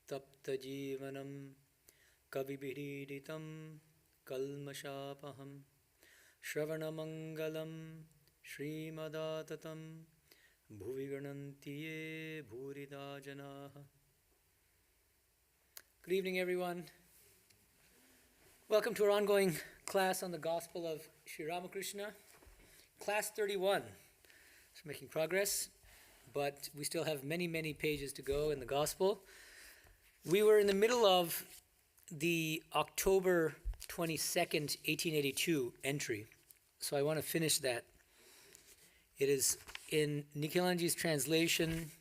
tapta jivanam kavibiriditam kalmashapaham Shravanamangalam Srimadaatatam Bhuviganantiye Bhurida Janaha. Good evening, everyone. Welcome to our ongoing class on the Gospel of Sri Ramakrishna. Class 31. So making progress, but we still have many, many pages to go in the Gospel. We were in the middle of the October 22nd, 1882 entry. So I want to finish that. It is in Nikhilanji's translation.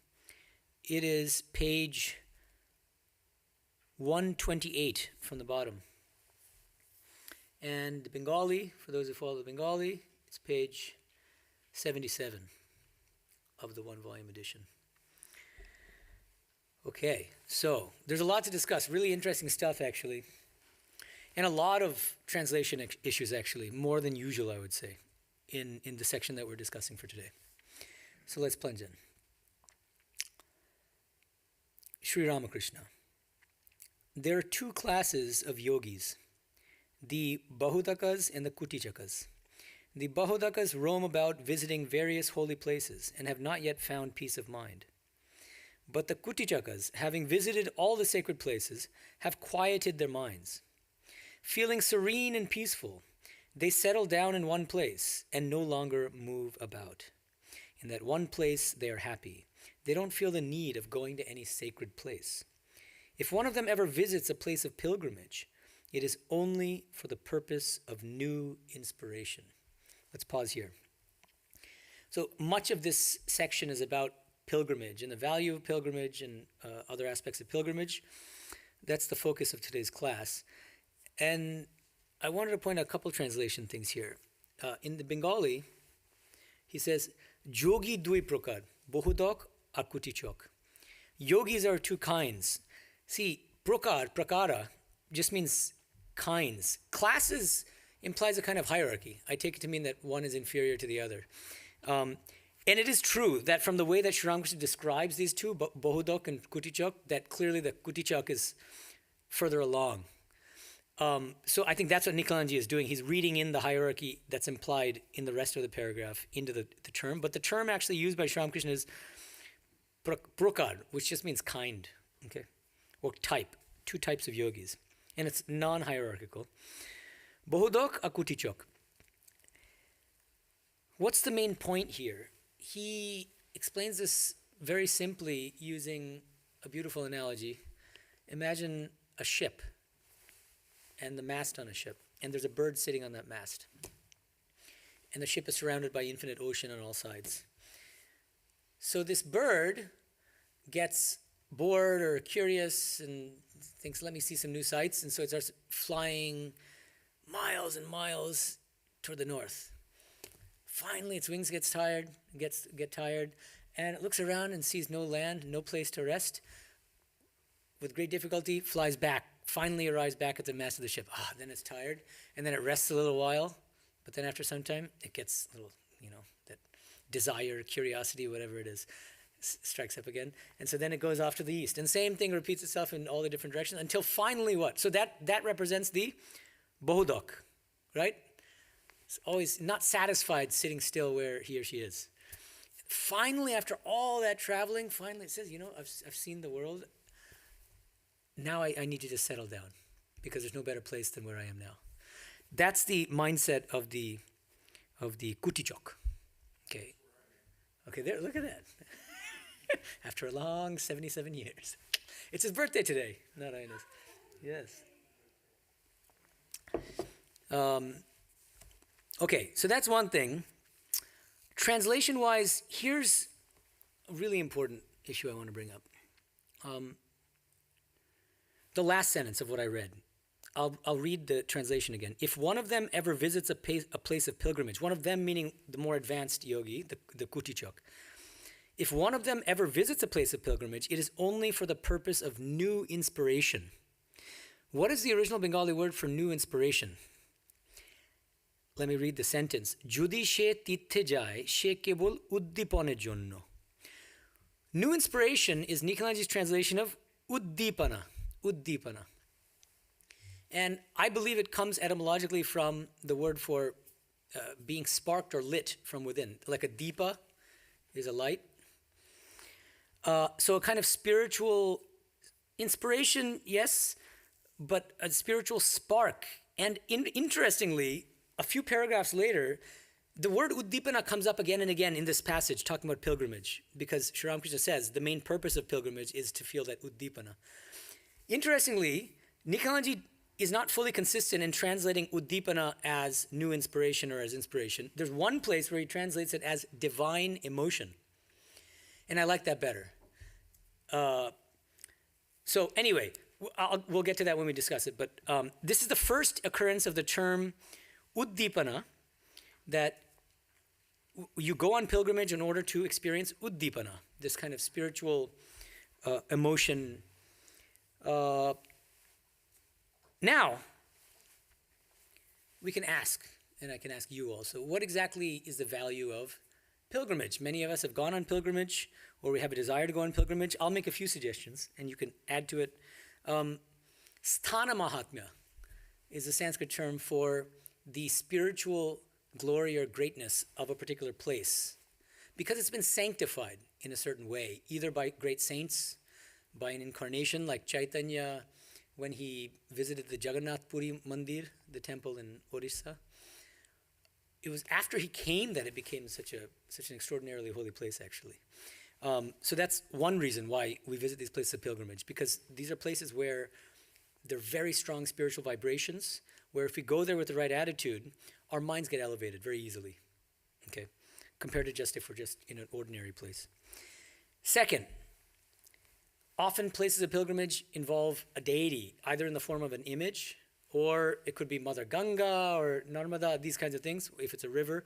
It is page 128 from the bottom. And the Bengali, for those who follow the Bengali, it's page 77 of the one-volume edition. Okay, so there's a lot to discuss. Really interesting stuff, actually. And a lot of translation issues, actually, more than usual, I would say, in the section that we're discussing for today. So let's plunge in. Sri Ramakrishna. There are two classes of yogis, the Bahudakas and the Kutichakas. The Bahudakas roam about visiting various holy places and have not yet found peace of mind. But the Kutichakas, having visited all the sacred places, have quieted their minds. Feeling serene and peaceful, they settle down in one place and no longer move about. In that one place, they are happy. They don't feel the need of going to any sacred place. If one of them ever visits a place of pilgrimage, it is only for the purpose of new inspiration. Let's pause here. So much of this section is about pilgrimage and the value of pilgrimage and other aspects of pilgrimage. That's the focus of today's class. And I wanted to point out a couple translation things here. In the Bengali, he says, Jogi dui prakar, bohudok ar kutichok. Yogis are two kinds. See, prakara, just means kinds. Classes implies a kind of hierarchy. I take it to mean that one is inferior to the other. And it is true that from the way that Sri Ramakrishna describes these two, Bohudok and Kutichok, that clearly the Kutichok is further along. So I think that's what Nikhilanji is doing. He's reading in the hierarchy that's implied in the rest of the paragraph into the term. But the term actually used by Sri Ramakrishna is prakar, which just means kind, okay, or type, two types of yogis. And it's non-hierarchical. Bohudok Akutichok. What's the main point here? He explains this very simply using a beautiful analogy. Imagine a ship and the mast on a ship, and there's a bird sitting on that mast. And the ship is surrounded by infinite ocean on all sides. So this bird gets bored or curious and thinks, let me see some new sights, and so it starts flying miles and miles toward the north. Finally, its wings get tired, and it looks around and sees no land, no place to rest. With great difficulty, flies back, finally arrives back at the mast of the ship. Then it's tired, and then it rests a little while, but then after some time, it gets a little, that desire, curiosity, whatever it is, strikes up again. And so then it goes off to the east. And same thing repeats itself in all the different directions until finally what? So that represents the Bohudok, right? It's always not satisfied sitting still where he or she is. Finally, after all that traveling, it says, I've seen the world. Now I need to just settle down because there's no better place than where I am now. That's the mindset of the Kutichok. Okay. Okay, there, look at that. After a long 77 years. It's his birthday today, not Aina's. Yes. Okay, so that's one thing. Translation-wise, here's a really important issue I want to bring up. The last sentence of what I read. I'll read the translation again. If one of them ever visits a place of pilgrimage, one of them meaning the more advanced yogi, the Kutichok, if one of them ever visits a place of pilgrimage, it is only for the purpose of new inspiration. What is the original Bengali word for new inspiration? Let me read the sentence. Jodi she tirthe jay, she kebol uddiponer jonno. New inspiration is Nikhilanji's translation of Uddipana. Uddipana. And I believe it comes etymologically from the word for being sparked or lit from within. Like a deepa is a light. So a kind of spiritual inspiration, yes, but a spiritual spark. And interestingly, a few paragraphs later, the word Uddipana comes up again and again in this passage talking about pilgrimage, because Sri Ramakrishna says the main purpose of pilgrimage is to feel that Uddipana. Interestingly, Nikhanji is not fully consistent in translating Uddipana as new inspiration or as inspiration. There's one place where he translates it as divine emotion. And I like that better. So anyway, we'll get to that when we discuss it. But this is the first occurrence of the term Uddipana, that you go on pilgrimage in order to experience Uddipana, this kind of spiritual emotion. Now, we can ask, and I can ask you also, what exactly is the value of pilgrimage? Many of us have gone on pilgrimage, or we have a desire to go on pilgrimage. I'll make a few suggestions, and you can add to it. Sthana Mahatmya is a Sanskrit term for the spiritual glory or greatness of a particular place, because it's been sanctified in a certain way, either by great saints, by an incarnation like Chaitanya when he visited the Jagannath Puri Mandir, the temple in Orissa. It was after he came that it became such an extraordinarily holy place, actually. So that's one reason why we visit these places of pilgrimage, because these are places where there are very strong spiritual vibrations, where if we go there with the right attitude, our minds get elevated very easily, okay, compared to just if we're just in an ordinary place. Second, often places of pilgrimage involve a deity, either in the form of an image, or it could be Mother Ganga or Narmada, these kinds of things, if it's a river.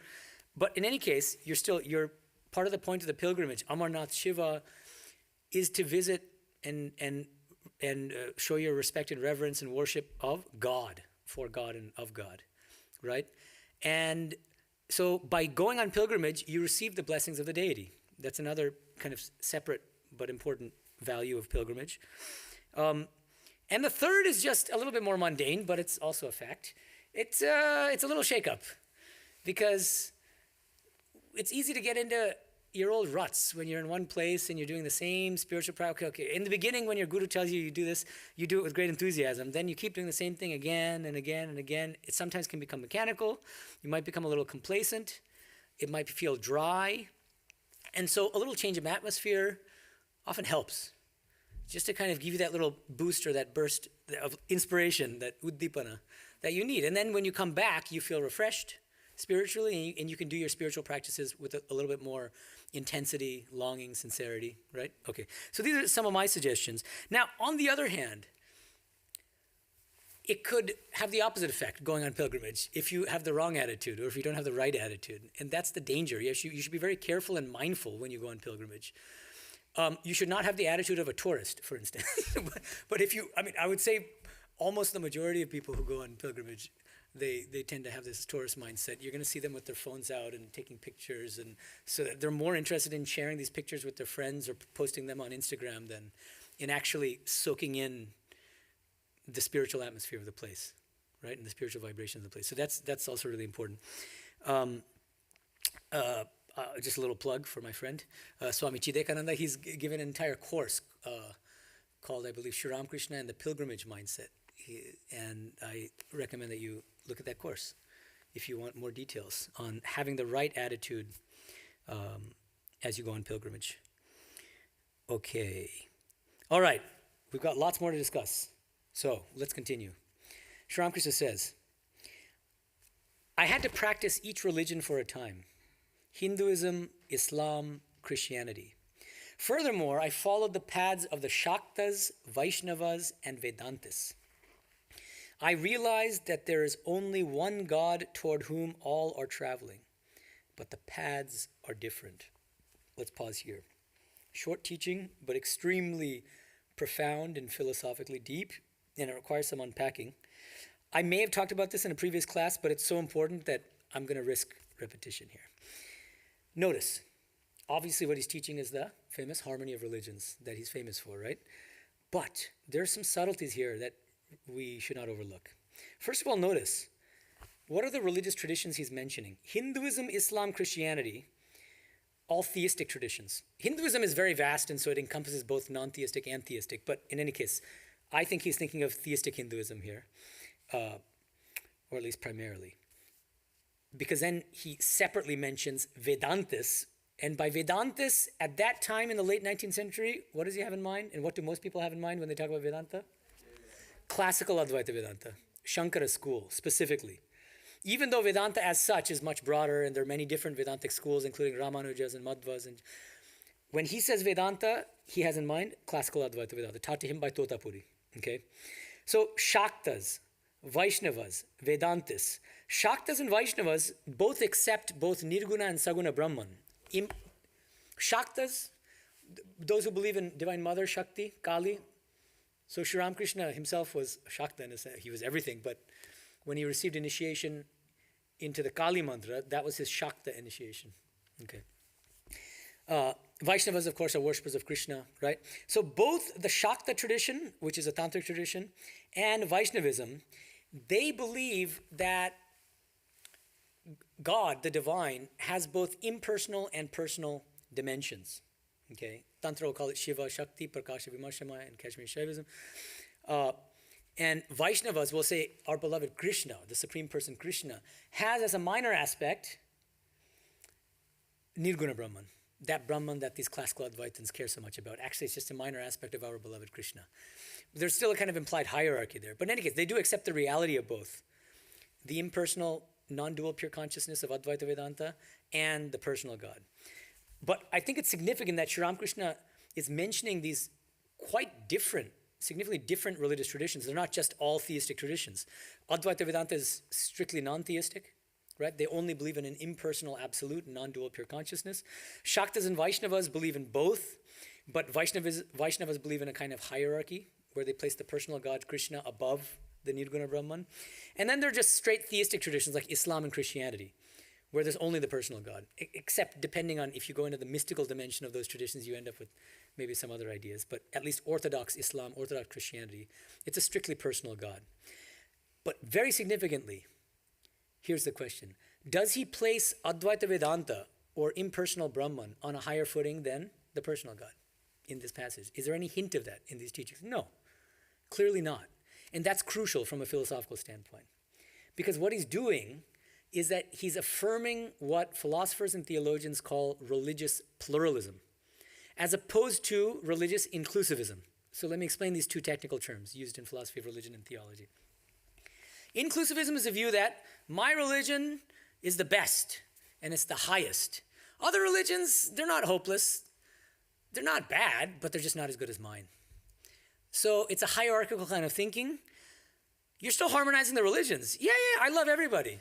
But in any case, you're part of the point of the pilgrimage, Amarnath Shiva, is to visit and show your respect and reverence and worship of God, for God and of God, right? And so by going on pilgrimage, you receive the blessings of the deity. That's another kind of separate but important value of pilgrimage. And the third is just a little bit more mundane, but it's also a fact. It's a little shake-up, because it's easy to get into your old ruts when you're in one place and you're doing the same spiritual practice. Okay. In the beginning, when your guru tells you you do this, you do it with great enthusiasm. Then you keep doing the same thing again and again and again. It sometimes can become mechanical. You might become a little complacent. It might feel dry. And so a little change of atmosphere often helps, just to kind of give you that little boost or that burst of inspiration, that uddipana that you need. And then when you come back, you feel refreshed spiritually, and you can do your spiritual practices with a little bit more intensity, longing, sincerity, right? Okay, so these are some of my suggestions. Now, on the other hand, it could have the opposite effect going on pilgrimage if you have the wrong attitude or if you don't have the right attitude. And that's the danger. Yes, you should be very careful and mindful when you go on pilgrimage. You should not have the attitude of a tourist, for instance. but if you, I would say almost the majority of people who go on pilgrimage, they tend to have this tourist mindset. You're going to see them with their phones out and taking pictures, and so that they're more interested in sharing these pictures with their friends or posting them on Instagram than in actually soaking in the spiritual atmosphere of the place, right, and the spiritual vibration of the place. So that's also really important. Just a little plug for my friend, Swami Chidekananda. He's given an entire course called, I believe, Sri Ramakrishna and the Pilgrimage Mindset. And I recommend that you look at that course if you want more details on having the right attitude as you go on pilgrimage. Okay. All right. We've got lots more to discuss. So let's continue. Sri Ramakrishna says, I had to practice each religion for a time. Hinduism, Islam, Christianity. Furthermore, I followed the paths of the Shaktas, Vaishnavas, and Vedantas. I realized that there is only one God toward whom all are traveling, but the paths are different. Let's pause here. Short teaching, but extremely profound and philosophically deep, and it requires some unpacking. I may have talked about this in a previous class, but it's so important that I'm going to risk repetition here. Notice, obviously what he's teaching is the famous harmony of religions that he's famous for, right? But there are some subtleties here that we should not overlook. First of all, notice, what are the religious traditions he's mentioning? Hinduism, Islam, Christianity, all theistic traditions. Hinduism is very vast, and so it encompasses both non-theistic and theistic. But in any case, I think he's thinking of theistic Hinduism here, or at least primarily. Because then he separately mentions Vedantis. And by Vedantis, at that time in the late 19th century, what does he have in mind? And what do most people have in mind when they talk about Vedanta? Classical Advaita Vedanta, Shankara school specifically. Even though Vedanta as such is much broader, and there are many different Vedantic schools, including Ramanujas and Madhvas. And when he says Vedanta, he has in mind classical Advaita Vedanta, taught to him by Totapuri. Okay? So Shaktas, Vaishnavas, Vedantis. Shaktas and Vaishnavas both accept both Nirguna and Saguna Brahman. Shaktas, those who believe in Divine Mother, Shakti, Kali. So Sri Ramakrishna himself was Shakta, in a sense. He was everything, but when he received initiation into the Kali mantra, that was his Shakta initiation. Okay. Vaishnavas, of course, are worshippers of Krishna, right? So both the Shakta tradition, which is a tantric tradition, and Vaishnavism, they believe that God, the divine, has both impersonal and personal dimensions. Okay, Tantra will call it Shiva, Shakti, Prakasha, Vimarshama, and Kashmir Shaivism. And Vaishnavas will say our beloved Krishna, the Supreme Person Krishna, has as a minor aspect Nirguna Brahman. That Brahman that these classical Advaitins care so much about. Actually, it's just a minor aspect of our beloved Krishna. There's still a kind of implied hierarchy there. But in any case, they do accept the reality of both. The impersonal, non-dual pure consciousness of Advaita Vedanta and the personal God. But I think it's significant that Sri Ramakrishna is mentioning these quite different, significantly different religious traditions. They're not just all theistic traditions. Advaita Vedanta is strictly non-theistic, right? They only believe in an impersonal, absolute, non-dual pure consciousness. Shaktas and Vaishnavas believe in both, but Vaishnavas believe in a kind of hierarchy where they place the personal God, Krishna, above the Nirguna Brahman. And then there are just straight theistic traditions like Islam and Christianity, where there's only the personal God, except depending on if you go into the mystical dimension of those traditions, you end up with maybe some other ideas. But at least Orthodox Islam, Orthodox Christianity, it's a strictly personal God. But very significantly, here's the question. Does he place Advaita Vedanta or impersonal Brahman on a higher footing than the personal God in this passage? Is there any hint of that in these teachings? No, clearly not. And that's crucial from a philosophical standpoint. Because what he's doing is that he's affirming what philosophers and theologians call religious pluralism, as opposed to religious inclusivism. So let me explain these two technical terms used in philosophy of religion and theology. Inclusivism is a view that my religion is the best and it's the highest. Other religions, they're not hopeless. They're not bad, but they're just not as good as mine. So it's a hierarchical kind of thinking. You're still harmonizing the religions. Yeah, I love everybody.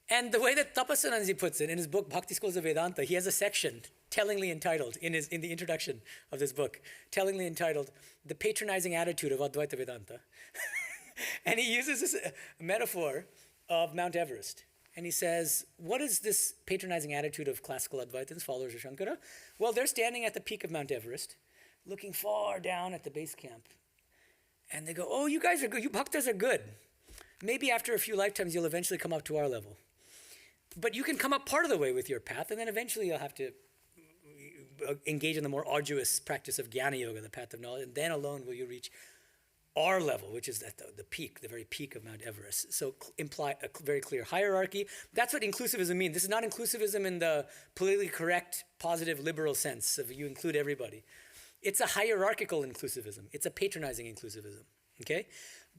And the way that Tapasananji puts it in his book, Bhakti Schools of Vedanta, he has a section tellingly entitled, in the introduction of this book, tellingly entitled, The Patronizing Attitude of Advaita Vedanta. And he uses this metaphor of Mount Everest. And he says, what is this patronizing attitude of classical Advaitins, followers of Shankara? Well, they're standing at the peak of Mount Everest, looking far down at the base camp. And they go, oh, you guys are good, you bhaktas are good. Maybe after a few lifetimes, you'll eventually come up to our level. But you can come up part of the way with your path, and then eventually you'll have to engage in the more arduous practice of Jnana Yoga, the path of knowledge, and then alone will you reach our level, which is at the peak, the very peak of Mount Everest. So imply a very clear hierarchy. That's what inclusivism means. This is not inclusivism in the politically correct, positive, liberal sense of you include everybody. It's a hierarchical inclusivism. It's a patronizing inclusivism, okay?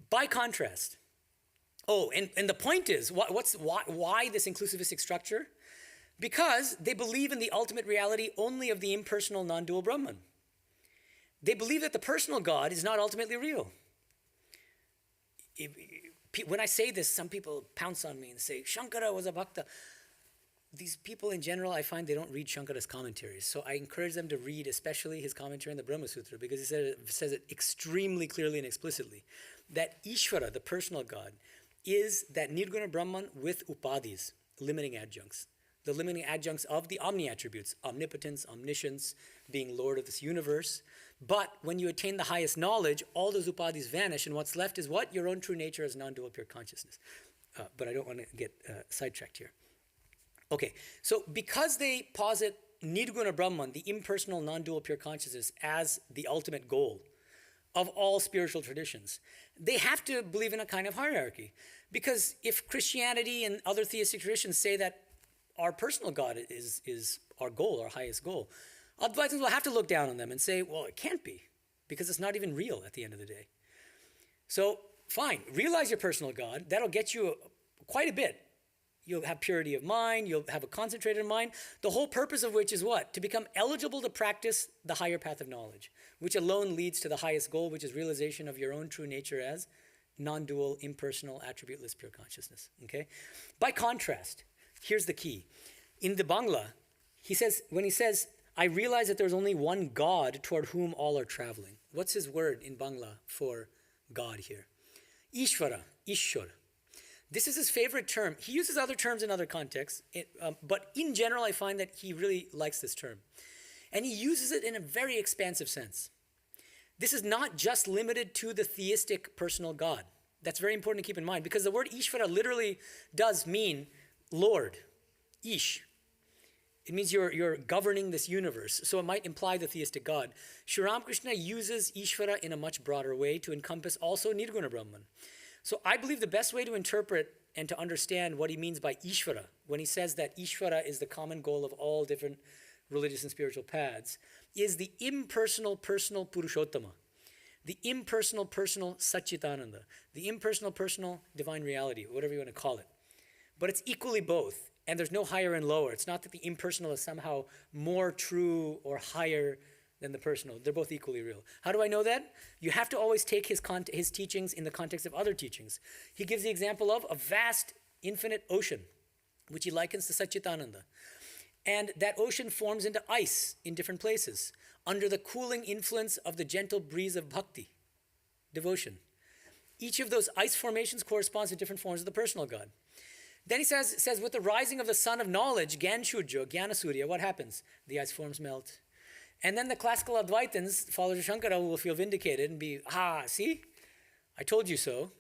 By contrast, and the point is, why this inclusivistic structure? Because they believe in the ultimate reality only of the impersonal non-dual Brahman. They believe that the personal God is not ultimately real. When I say this, some people pounce on me and say, Shankara was a bhakta. These people in general, I find they don't read Shankara's commentaries. So I encourage them to read especially his commentary on the Brahma Sutra, because he says it extremely clearly and explicitly, that Ishvara, the personal God, is that Nirguna Brahman with upadhis, limiting adjuncts. The limiting adjuncts of the omni attributes, omnipotence, omniscience, being Lord of this universe. But when you attain the highest knowledge, all those upadhis vanish, and what's left is what? Your own true nature as non-dual pure consciousness. But I don't want to get sidetracked here. Okay, so because they posit Nirguna Brahman, the impersonal non-dual pure consciousness, as the ultimate goal of all spiritual traditions, they have to believe in a kind of hierarchy. Because if Christianity and other theistic traditions say that our personal God is our goal, our highest goal, Advaitins will have to look down on them and say, well, it can't be, because it's not even real at the end of the day. So, fine, realize your personal God. That'll get you quite a bit. You'll have purity of mind, you'll have a concentrated mind, the whole purpose of which is what? To become eligible to practice the higher path of knowledge, which alone leads to the highest goal, which is realization of your own true nature as non-dual, impersonal, attributeless pure consciousness. Okay? By contrast, here's the key. In the Bangla, when he says, I realize that there's only one God toward whom all are traveling. What's his word in Bangla for God here? Ishvara, Ishwar. This is his favorite term. He uses other terms in other contexts, but in general, I find that he really likes this term. And he uses it in a very expansive sense. This is not just limited to the theistic personal God. That's very important to keep in mind, because the word Ishvara literally does mean Lord, Ish. It means you're governing this universe, so it might imply the theistic God. Sri Ramakrishna uses Ishvara in a much broader way to encompass also Nirguna Brahman. So I believe the best way to interpret and to understand what he means by Ishvara, when he says that Ishvara is the common goal of all different religious and spiritual paths, is the impersonal personal Purushottama, the impersonal personal Satchitananda, the impersonal personal divine reality, whatever you want to call it. But it's equally both, and there's no higher and lower. It's not that the impersonal is somehow more true or higher than the personal. They're both equally real. How do I know that? You have to always take his teachings in the context of other teachings. He gives the example of a vast, infinite ocean, which he likens to Satchitananda. And that ocean forms into ice in different places, under the cooling influence of the gentle breeze of bhakti, devotion. Each of those ice formations corresponds to different forms of the personal God. Then he says with the rising of the sun of knowledge, Gyan Shurjo, Jnana Surya, what happens? The ice forms melt. And then the classical Advaitins, followers of Shankara, will feel vindicated and be, see? I told you so.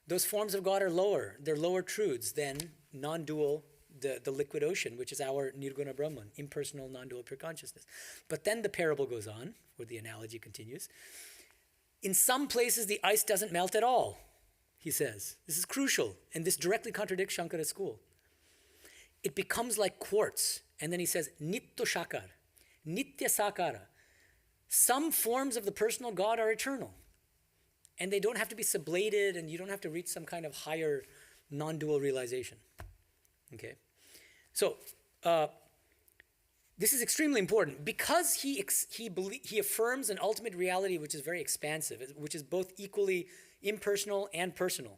Those forms of God are lower. They're lower truths than non-dual, the liquid ocean, which is our Nirguna Brahman, impersonal, non-dual pure consciousness. But then the parable goes on, or the analogy continues. In some places, the ice doesn't melt at all, he says. This is crucial, and this directly contradicts Shankara's school. It becomes like quartz, and then he says, Nitya Shakar. Nitya Sakara. Some forms of the personal God are eternal. And they don't have to be sublated, and you don't have to reach some kind of higher non-dual realization. Okay? So, this is extremely important because he affirms an ultimate reality which is very expansive, which is both equally impersonal and personal.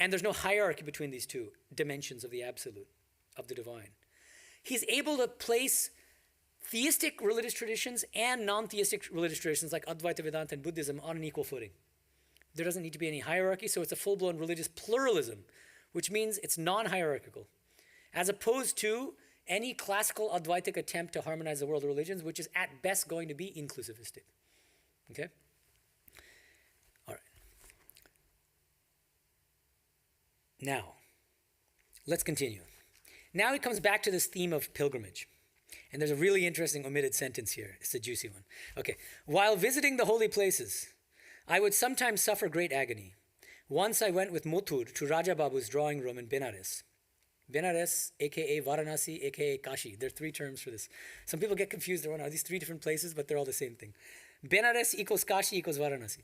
And there's no hierarchy between these two dimensions of the absolute, of the divine. He's able to place theistic religious traditions and non-theistic religious traditions like Advaita Vedanta and Buddhism on an equal footing. There doesn't need to be any hierarchy, so it's a full-blown religious pluralism, which means it's non-hierarchical, as opposed to any classical Advaitic attempt to harmonize the world of religions, which is at best going to be inclusivistic. Okay? All right. Now, let's continue. Now he comes back to this theme of pilgrimage. And there's a really interesting omitted sentence here. It's a juicy one. Okay. While visiting the holy places, I would sometimes suffer great agony. Once I went with Muthur to Raja Babu's drawing room in Benares. Benares, a.k.a. Varanasi, a.k.a. Kashi. There are three terms for this. Some people get confused. Are these three different places? But they're all the same thing. Benares equals Kashi equals Varanasi.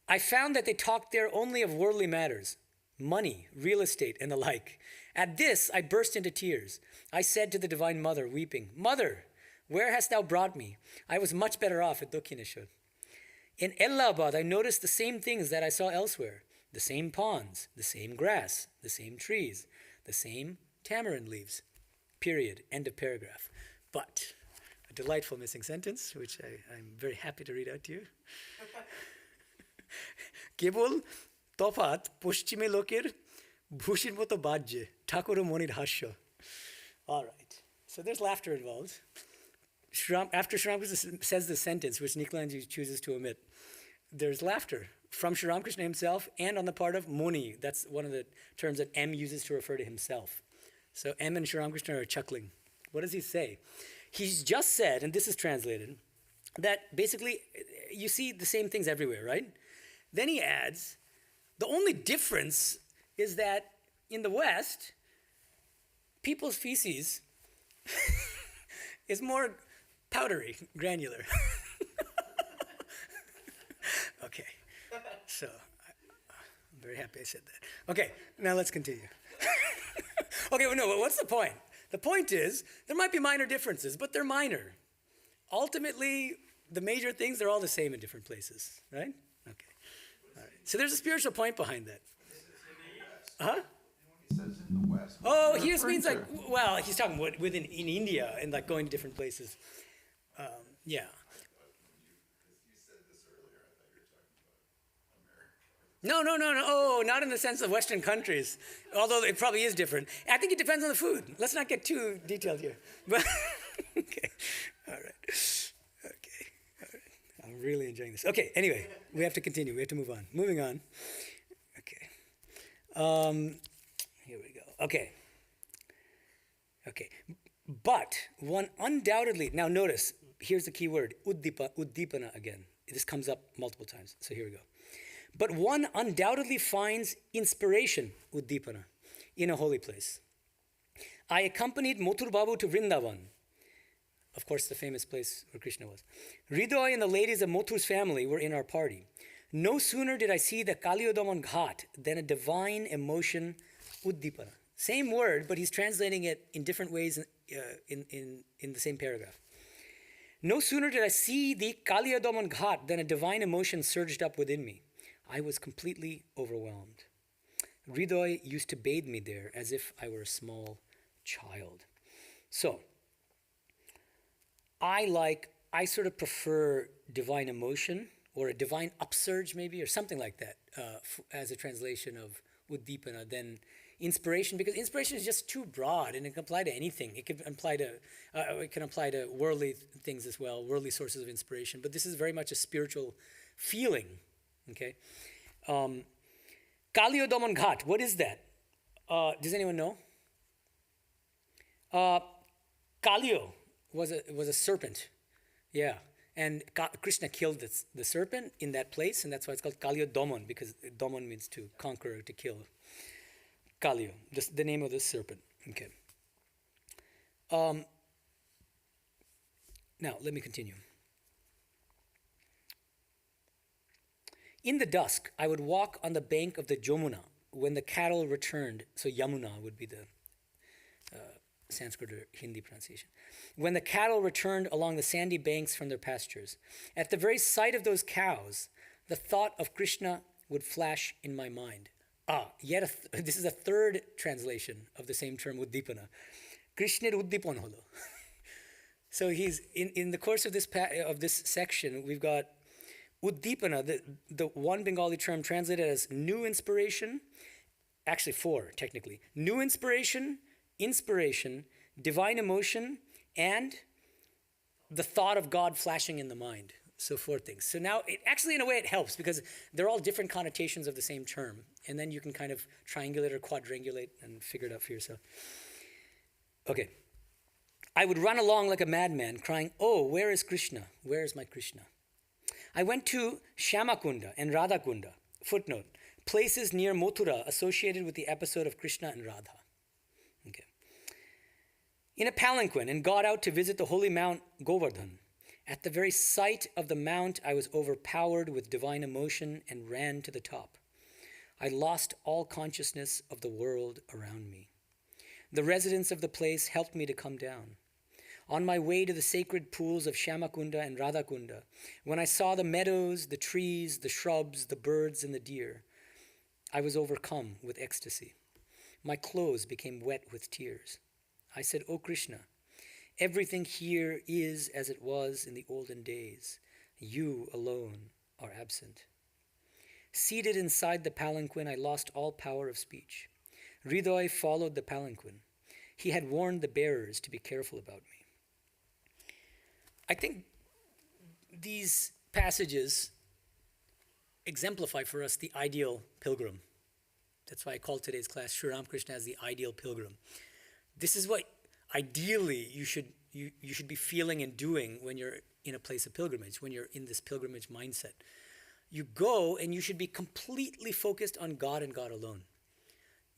I found that they talked there only of worldly matters, money, real estate, and the like. At this, I burst into tears. I said to the Divine Mother, weeping, Mother, where hast thou brought me? I was much better off at Dakshineshwar. In Allahabad, I noticed the same things that I saw elsewhere. The same ponds, the same grass, the same trees, the same tamarind leaves. Period. End of paragraph. But a delightful missing sentence, which I'm very happy to read out to you. Kebul tofat poschime loker bhushir moto bajje, Thakur monir hasya. All right. So there's laughter involved. after Sri Ramakrishna says the sentence, which Nikhilanji chooses to omit, there's laughter from Sri Ramakrishna himself and on the part of Muni. That's one of the terms that M uses to refer to himself. So M and Sri Ramakrishna are chuckling. What does he say? He's just said, and this is translated, that basically you see the same things everywhere, right? Then he adds, the only difference is that in the West, people's feces is more powdery, granular. Okay, so I'm very happy I said that. Okay, now let's continue. Okay, well, no, but what's the point? The point is, there might be minor differences, but they're minor. Ultimately, the major things, they're all the same in different places, right? Okay, all right. So there's a spiritual point behind that. Huh? He says in the West. Oh, he just means like, well, he's talking within in India and like going to different places. Yeah. You said this earlier, I thought you were talking about America. No. Oh, not in the sense of Western countries, although it probably is different. I think it depends on the food. Let's not get too detailed here. But okay, all right. Okay, all right. I'm really enjoying this. Okay, anyway, we have to continue. We have to move on. Moving on. Okay. Here we go. Okay. But one undoubtedly, now notice, here's the key word, uddipana again. This comes up multiple times, so here we go. But one undoubtedly finds inspiration, uddipana, in a holy place. I accompanied Mothur Babu to Vrindavan, of course the famous place where Krishna was. Hridoy and the ladies of Mothur's family were in our party. No sooner did I see the Kaliyodamon Ghat than a divine emotion, uddipana. Same word, but he's translating it in different ways in the same paragraph. No sooner did I see the Kaliyodamon Ghat than a divine emotion surged up within me. I was completely overwhelmed. Hridoy used to bathe me there as if I were a small child. So, I sort of prefer divine emotion or a divine upsurge maybe, or something like that as a translation of uddipana than inspiration, because inspiration is just too broad and it can apply to anything. It can apply to worldly things as well, worldly sources of inspiration. But this is very much a spiritual feeling. Okay, Kaliyodamon Ghat. What is that? Does anyone know? Kaliyo was a serpent. Yeah, and Krishna killed the serpent in that place, and that's why it's called Kaliyodamon, because Damon means to conquer or to kill. Kaliyo, the name of the serpent. Okay. Now, let me continue. In the dusk, I would walk on the bank of the Jamuna when the cattle returned. So Yamuna would be the Sanskrit or Hindi pronunciation. When the cattle returned along the sandy banks from their pastures. At the very sight of those cows, the thought of Krishna would flash in my mind. This is a third translation of the same term, uddipana. Krishna uddipan holo. So he's in the course of this section, we've got uddipana, the one Bengali term translated as new inspiration, actually four technically. New inspiration, divine emotion, and the thought of God flashing in the mind. So four things. So now, in a way it helps because they're all different connotations of the same term. And then you can kind of triangulate or quadrangulate and figure it out for yourself. Okay. I would run along like a madman crying, "Oh, where is Krishna? Where is my Krishna?" I went to Shyamakunda and Radhakunda, footnote, places near Mathura associated with the episode of Krishna and Radha. Okay. In a palanquin and got out to visit the holy Mount Govardhan. At the very sight of the mount, I was overpowered with divine emotion and ran to the top. I lost all consciousness of the world around me. The residents of the place helped me to come down. On my way to the sacred pools of Shyamakunda and Radhakunda, when I saw the meadows, the trees, the shrubs, the birds, and the deer, I was overcome with ecstasy. My clothes became wet with tears. I said, "O Krishna, everything here is as it was in the olden days. You alone are absent." Seated inside the palanquin, I lost all power of speech. Hridoy followed the palanquin. He had warned the bearers to be careful about me. I think these passages exemplify for us the ideal pilgrim. That's why I called today's class Sri Ramakrishna as the ideal pilgrim. This is what ideally you should be feeling and doing when you're in a place of pilgrimage, when you're in this pilgrimage mindset. You go and you should be completely focused on God and God alone.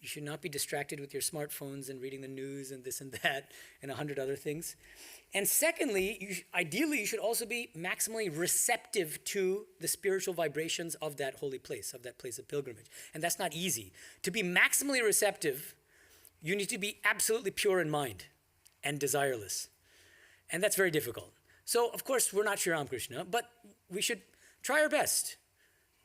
You should not be distracted with your smartphones and reading the news and this and that and 100 other things. And secondly, ideally, you should also be maximally receptive to the spiritual vibrations of that holy place, of that place of pilgrimage. And that's not easy. To be maximally receptive, you need to be absolutely pure in mind and desireless. And that's very difficult. So, of course, we're not Sri Ramakrishna, but we should try our best,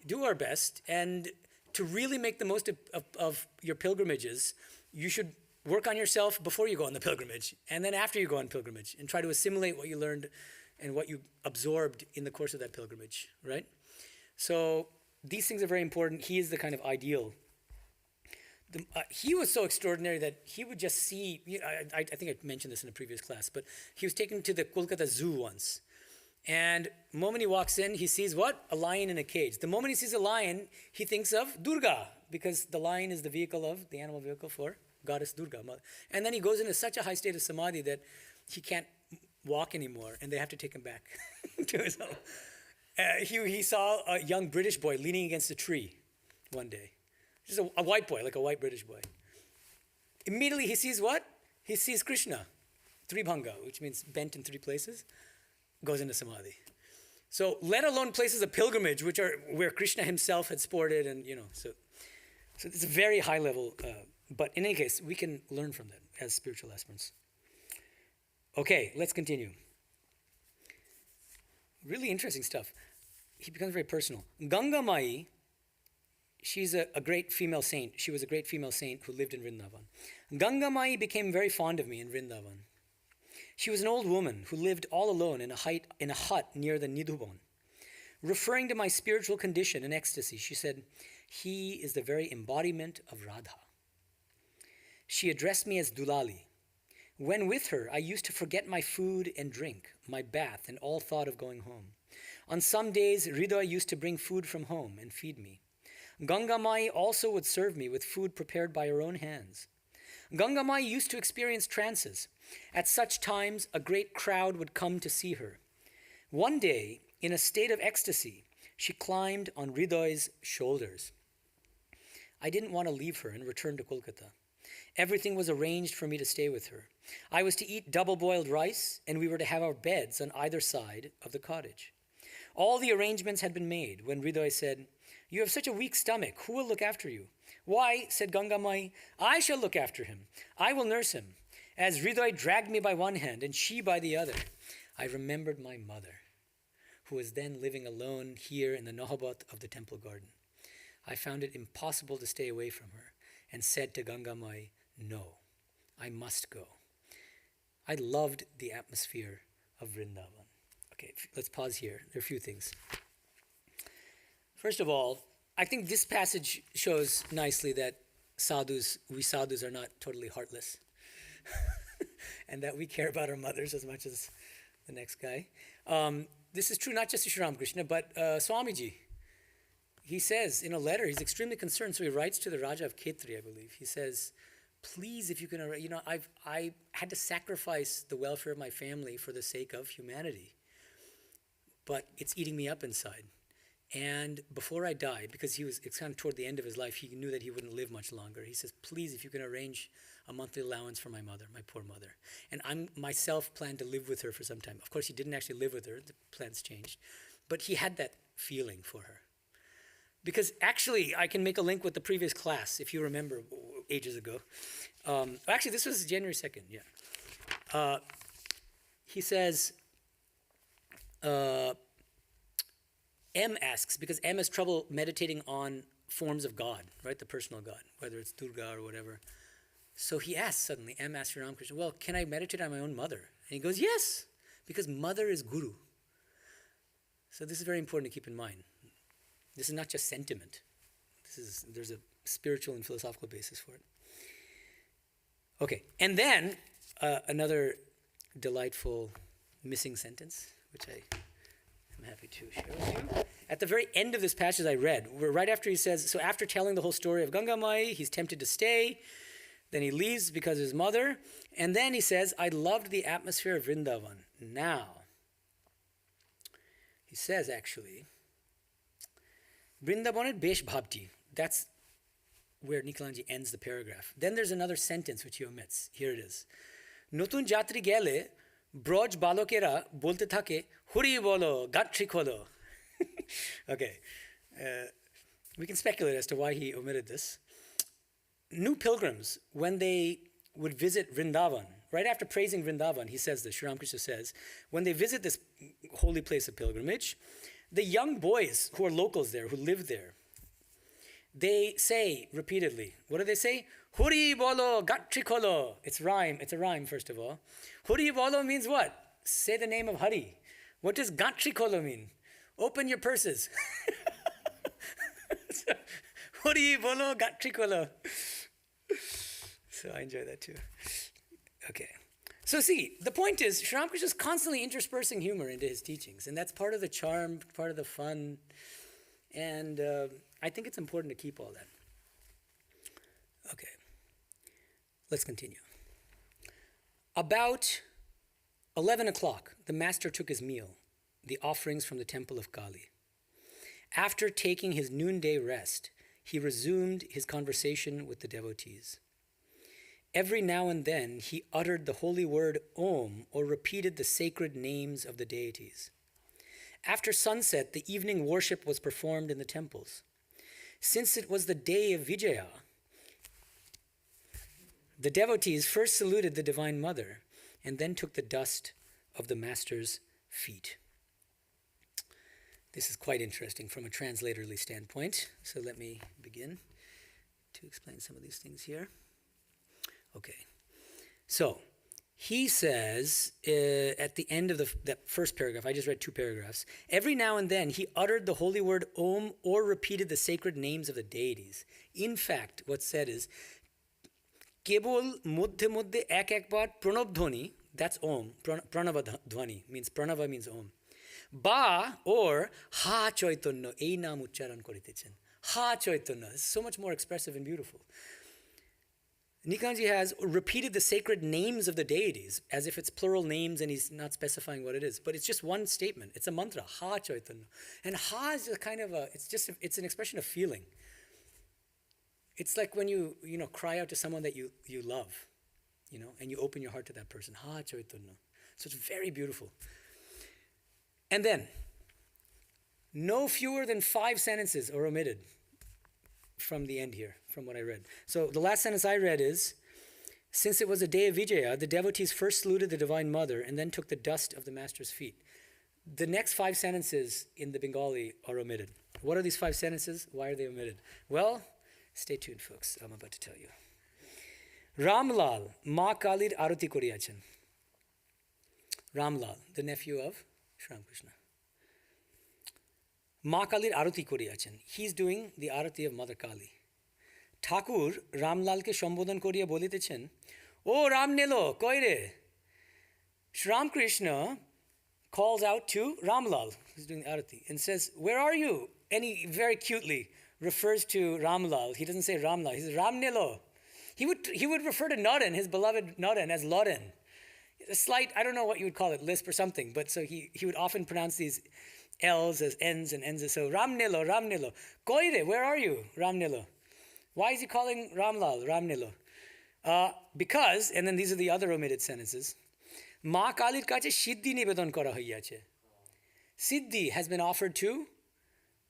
do our best, and to really make the most of your pilgrimages, you should work on yourself before you go on the pilgrimage, and then after you go on pilgrimage, and try to assimilate what you learned and what you absorbed in the course of that pilgrimage, right? So these things are very important. He is the kind of ideal. He was so extraordinary that he would just see, I think I mentioned this in a previous class, but he was taken to the Kolkata Zoo once. And the moment he walks in, he sees what? A lion in a cage. The moment he sees a lion, he thinks of Durga, because the lion is the animal vehicle for goddess Durga. And then he goes into such a high state of samadhi that he can't walk anymore, and they have to take him back to his home. He saw a young British boy leaning against a tree one day. Just a white boy, like a white British boy. Immediately he sees what? He sees Krishna, Tribhanga, which means bent in three places. Goes into samadhi. So let alone places of pilgrimage, which are where Krishna himself had sported, and so it's a very high level. But in any case, we can learn from that as spiritual aspirants. Okay, let's continue. Really interesting stuff. He becomes very personal. Ganga Mai, she's a great female saint. She was a great female saint who lived in Vrindavan. Ganga Mai became very fond of me in Vrindavan. She was an old woman who lived all alone in a hut near the Nidhubon. Referring to my spiritual condition and ecstasy, she said, "He is the very embodiment of Radha." She addressed me as Dulali. When with her, I used to forget my food and drink, my bath, and all thought of going home. On some days, Hridoy used to bring food from home and feed me. Ganga Mai also would serve me with food prepared by her own hands. Ganga Mai used to experience trances. At such times, a great crowd would come to see her. One day, in a state of ecstasy, she climbed on Hridoy's shoulders. I didn't want to leave her and return to Kolkata. Everything was arranged for me to stay with her. I was to eat double-boiled rice, and we were to have our beds on either side of the cottage. All the arrangements had been made when Hridoy said, "You have such a weak stomach. Who will look after you?" "Why," said Ganga Mai, "I shall look after him. I will nurse him." As Hridoy dragged me by one hand and she by the other, I remembered my mother, who was then living alone here in the Nahabat of the temple garden. I found it impossible to stay away from her and said to Ganga Mai, "No, I must go." I loved the atmosphere of Vrindavan. Okay, let's pause here. There are a few things. First of all, I think this passage shows nicely that we sadhus are not totally heartless. And that we care about our mothers as much as the next guy. This is true not just to Sri Ramakrishna, but Swamiji. He says in a letter, he's extremely concerned, so he writes to the Raja of Khetri, I believe. He says, "Please, if you can, I had to sacrifice the welfare of my family for the sake of humanity. But it's eating me up inside. And before I die," because it's kind of toward the end of his life, he knew that he wouldn't live much longer. He says, "Please, if you can arrange a monthly allowance for my mother, my poor mother." And I myself plan to live with her for some time. Of course, he didn't actually live with her. The plans changed. But he had that feeling for her. Because actually, I can make a link with the previous class, if you remember ages ago. Actually, this was January 2nd, yeah. He says, M asks, because M has trouble meditating on forms of God, right? The personal God, whether it's Durga or whatever. So he asks suddenly, M asks Sri Ramakrishna, "Well, can I meditate on my own mother?" And he goes, "Yes, because mother is guru." So this is very important to keep in mind. This is not just sentiment. There's a spiritual and philosophical basis for it. Okay, and then another delightful missing sentence, which I'm happy to share with you. At the very end of this passage I read, right after he says, so after telling the whole story of Ganga Mai, he's tempted to stay, then he leaves because of his mother, and then he says, I loved the atmosphere of Vrindavan. Now, he says actually, Vrindavan besh bhabti. That's where Nikhilanji ends the paragraph. Then there's another sentence which he omits. Here it is. Notun jatri gele, broj balokera bolte thake, huri bolo, gatri kholo. Okay. We can speculate as to why he omitted this. New pilgrims, when they would visit Vrindavan, right after praising Vrindavan, he says this, Sri Ramakrishna says, when they visit this holy place of pilgrimage, the young boys who are locals there, who live there, they say repeatedly, what do they say? Huri bolo, gatri kholo. It's a rhyme, first of all. Huri bolo means what? Say the name of Hari. What does gatri kholo mean? Open your purses. Huri bolo, gatri kholo. So I enjoy that too. Okay. So see, the point is, Sri Ramakrishna is constantly interspersing humor into his teachings, and that's part of the charm, part of the fun, and I think it's important to keep all that. Okay. Let's continue. About 11 o'clock, the master took his meal, the offerings from the temple of Kali. After taking his noonday rest, he resumed his conversation with the devotees. Every now and then, he uttered the holy word Om or repeated the sacred names of the deities. After sunset, the evening worship was performed in the temples. Since it was the day of Vijaya, the devotees first saluted the Divine Mother and then took the dust of the Master's feet. This is quite interesting from a translatorly standpoint, so let me begin to explain some of these things here. Okay, so he says at the end of that first paragraph, I just read 2 paragraphs, every now and then he uttered the holy word Om or repeated the sacred names of the deities. In fact, what's said is, Kebol Muddhe Muddhe Ek Ekbar Pranab Dhwani, that's Om, Pranava Dhwani, Pranava means Om. Ba or Ha Chaitanya, ei naam uchcharan koritechen. Ha Chaitanya is so much more expressive and beautiful. Nikhilanji has repeated the sacred names of the deities as if it's plural names and he's not specifying what it is. But it's just one statement. It's a mantra, Ha Chaitanya. And Ha is a kind of it's an expression of feeling. It's like when you cry out to someone that you love, and you open your heart to that person. Ha Chaitanya. So it's very beautiful. And then, no fewer than 5 sentences are omitted from the end here, from what I read. So the last sentence I read is, since it was a day of Vijaya, the devotees first saluted the Divine Mother and then took the dust of the Master's feet. The next 5 sentences in the Bengali are omitted. What are these 5 sentences? Why are they omitted? Well, stay tuned, folks. I'm about to tell you. Ramlal, Ma Kalir Arati Koriyachan. Ramlal, the nephew of Sri Ramakrishna. Ma Kalir Arati Koriyachan. He's doing the Arati of Mother Kali. Thakur Ramlalke Shambodhan Koriya bolitechen, O Ramnelo, koire. Sri Ramakrishna calls out to Ramlal, who's doing the Arati, and says, where are you? And he very cutely refers to Ramlal. He doesn't say Ramlal, he says Ramnelo. He would refer to Naren, his beloved Naren, as Loren. A slight, I don't know what you would call it, lisp or something, but so he would often pronounce these L's as N's and N's as so. Ramnelo, Ramnelo. Koire, where are you, Ramnelo? Why is he calling Ramlal, Ramnelo? Because, and then these are the other omitted sentences, Ma Kalir kache Siddhi nivedon kora hoiyache. Siddhi has been offered to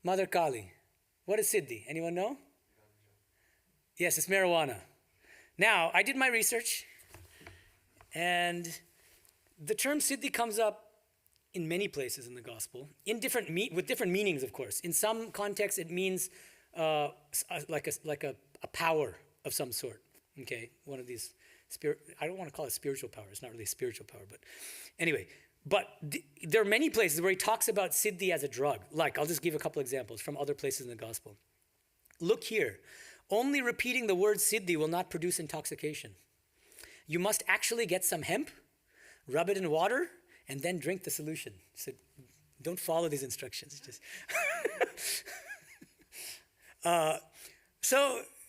Mother Kali. What is Siddhi? Anyone know? Yes, it's marijuana. Now, I did my research, and the term Siddhi comes up in many places in the Gospel, with different meanings, of course. In some contexts, it means like a power of some sort. Okay, one of these I don't want to call it spiritual power. It's not really a spiritual power, but anyway. But there are many places where he talks about Siddhi as a drug. Like, I'll just give a couple examples from other places in the Gospel. Look here. Only repeating the word Siddhi will not produce intoxication. You must actually get some hemp, rub it in water, and then drink the solution. So don't follow these instructions. Just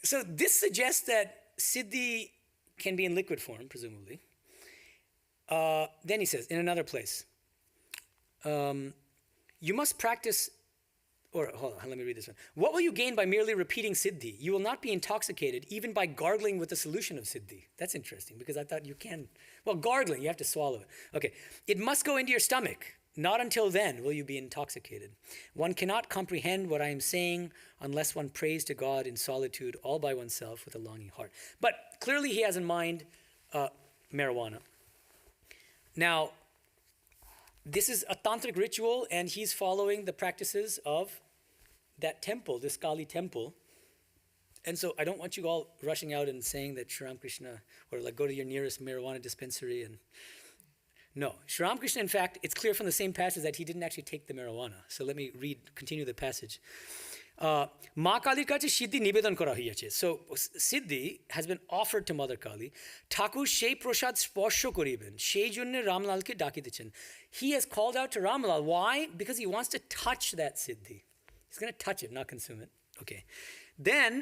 so this suggests that siddhi can be in liquid form, presumably. Then he says in another place, you must practice. Or hold on, let me read this one. What will you gain by merely repeating siddhi? You will not be intoxicated even by gargling with the solution of siddhi. That's interesting because I thought you can. Well, gargling, you have to swallow it. Okay. It must go into your stomach. Not until then will you be intoxicated. One cannot comprehend what I am saying unless one prays to God in solitude all by oneself with a longing heart. But clearly he has in mind marijuana. Now, this is a tantric ritual, and he's following the practices of that temple, this Kali temple. And so I don't want you all rushing out and saying that Sri Ramakrishna, or like go to your nearest marijuana dispensary and... No, Sri Ramakrishna, in fact, it's clear from the same passage that he didn't actually take the marijuana. So let me continue the passage. Ma Kaliর কাছে সিদ্ধি নিবেদন করা হইয়াছে. So siddhi has been offered to Mother Kali. ঠাকুর সেই প্রসাদ স্পর্শ করিবেন, সেই জন্য রামলালকে ডাকিতেছেন. He has called out to Ramlal. Why? Because he wants to touch that siddhi. He's going to touch it, not consume it. Okay. Then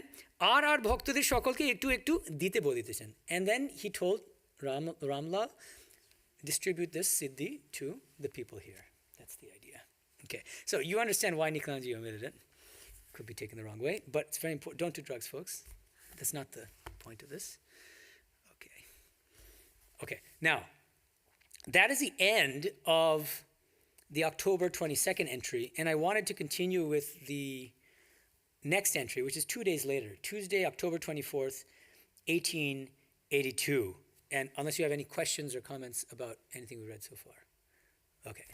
আর ভক্তদের সকলকে একটু একটু দিতে বলিতেছেন. And then he told Ramlal, distribute this siddhi to the people here. That's the idea. Okay. So you understand why Niklanji omitted it. Could be taken the wrong way, but it's very important. Don't do drugs, folks. That's not the point of this. Okay. Okay. Now, that is the end of the October 22nd entry, and I wanted to continue with the next entry, which is 2 days later, Tuesday, October 24th, 1882. And unless you have any questions or comments about anything we read so far. Okay.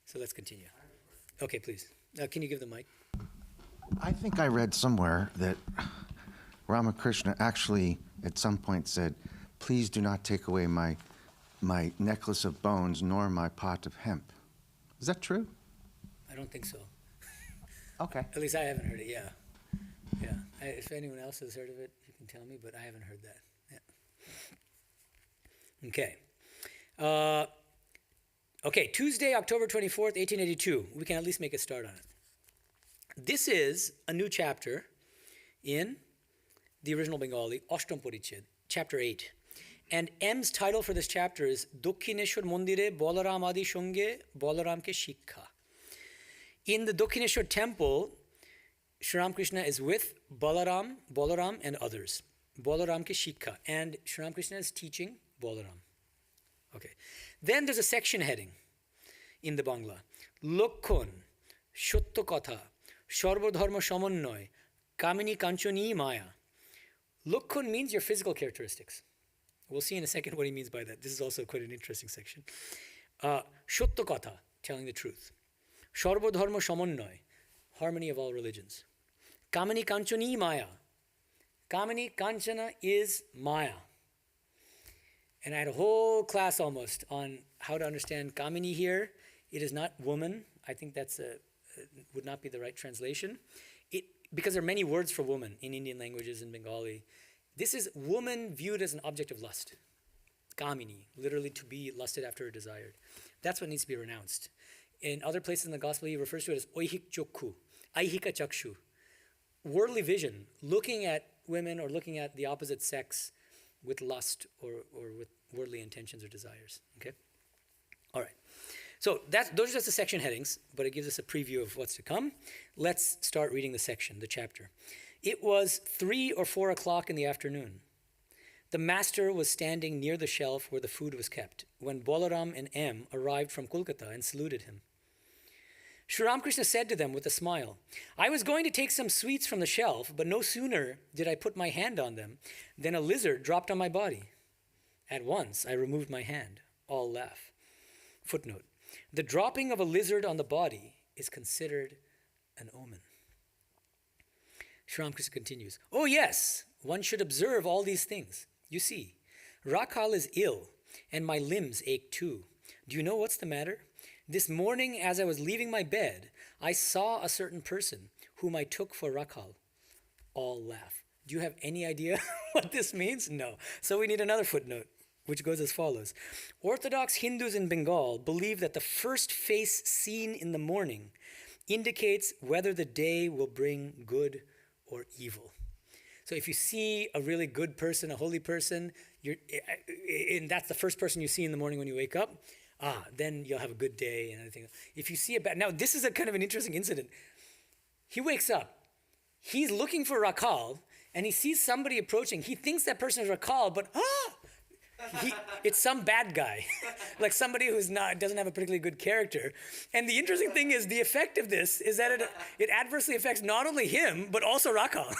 So let's continue. Okay, please. Can you give the mic? I think I read somewhere that Ramakrishna actually at some point said, please do not take away my necklace of bones nor my pot of hemp. Is that true? I don't think so. Okay. At least I haven't heard it, yeah. Yeah. If anyone else has heard of it, you can tell me, but I haven't heard that. Yeah. Okay. Okay, Tuesday, October 24th, 1882. We can at least make a start on it. This is a new chapter in the original Bengali, Ashtam Parichhed, chapter 8. And M's title for this chapter is Dokkineshwar Mondire Balaram Adi Shonge Balaramke Shikha. In the Dokkineshwar temple, Sri Ramakrishna is with Balaram, and others. Balaramke Shikha. And Sri Ramakrishna is teaching Balaram. Okay. Then there's a section heading in the Bangla. Lokkhon, Shotto Katha, Sharbodharma Samannoy, Kamini Kanchoni Maya. Lokkhon means your physical characteristics. We'll see in a second what he means by that. This is also quite an interesting section. Shotto Katha, telling the truth. Sharbodharma Samannoy, harmony of all religions. Kamini Kanchoni Maya. Kamini Kanchana is Maya. And I had a whole class almost on how to understand Kamini here. It is not woman. I think that's would not be the right translation. Because there are many words for woman in Indian languages and Bengali. This is woman viewed as an object of lust. Kamini, literally to be lusted after or desired. That's what needs to be renounced. In other places in the Gospel, he refers to it as oihik chokku, aihika chakshu. Worldly vision, looking at women or looking at the opposite sex with lust or with worldly intentions or desires. Okay? All right. So those are just the section headings, but it gives us a preview of what's to come. Let's start reading the section, the chapter. It was 3 or 4 o'clock in the afternoon. The master was standing near the shelf where the food was kept when Balaram and M arrived from Kolkata and saluted him. Sri Ramakrishna said to them with a smile, I was going to take some sweets from the shelf, but no sooner did I put my hand on them than a lizard dropped on my body. At once I removed my hand. All laugh. Footnote. The dropping of a lizard on the body is considered an omen. Sri Ramakrishna continues, oh yes, one should observe all these things. You see, Rakhal is ill, and my limbs ache too. Do you know what's the matter? This morning, as I was leaving my bed, I saw a certain person whom I took for Rakhal. All laugh. Do you have any idea what this means? No. So we need another footnote. which goes as follows. Orthodox Hindus in Bengal believe that the first face seen in the morning indicates whether the day will bring good or evil. So if you see a really good person, a holy person, and that's the first person you see in the morning when you wake up, then you'll have a good day and everything. If you see a bad, now this is a kind of an interesting incident. He wakes up, he's looking for Rakal, and he sees somebody approaching. He thinks that person is Rakal, but it's some bad guy, like somebody who's doesn't have a particularly good character. And the interesting thing is the effect of this is that it adversely affects not only him, but also Rakal,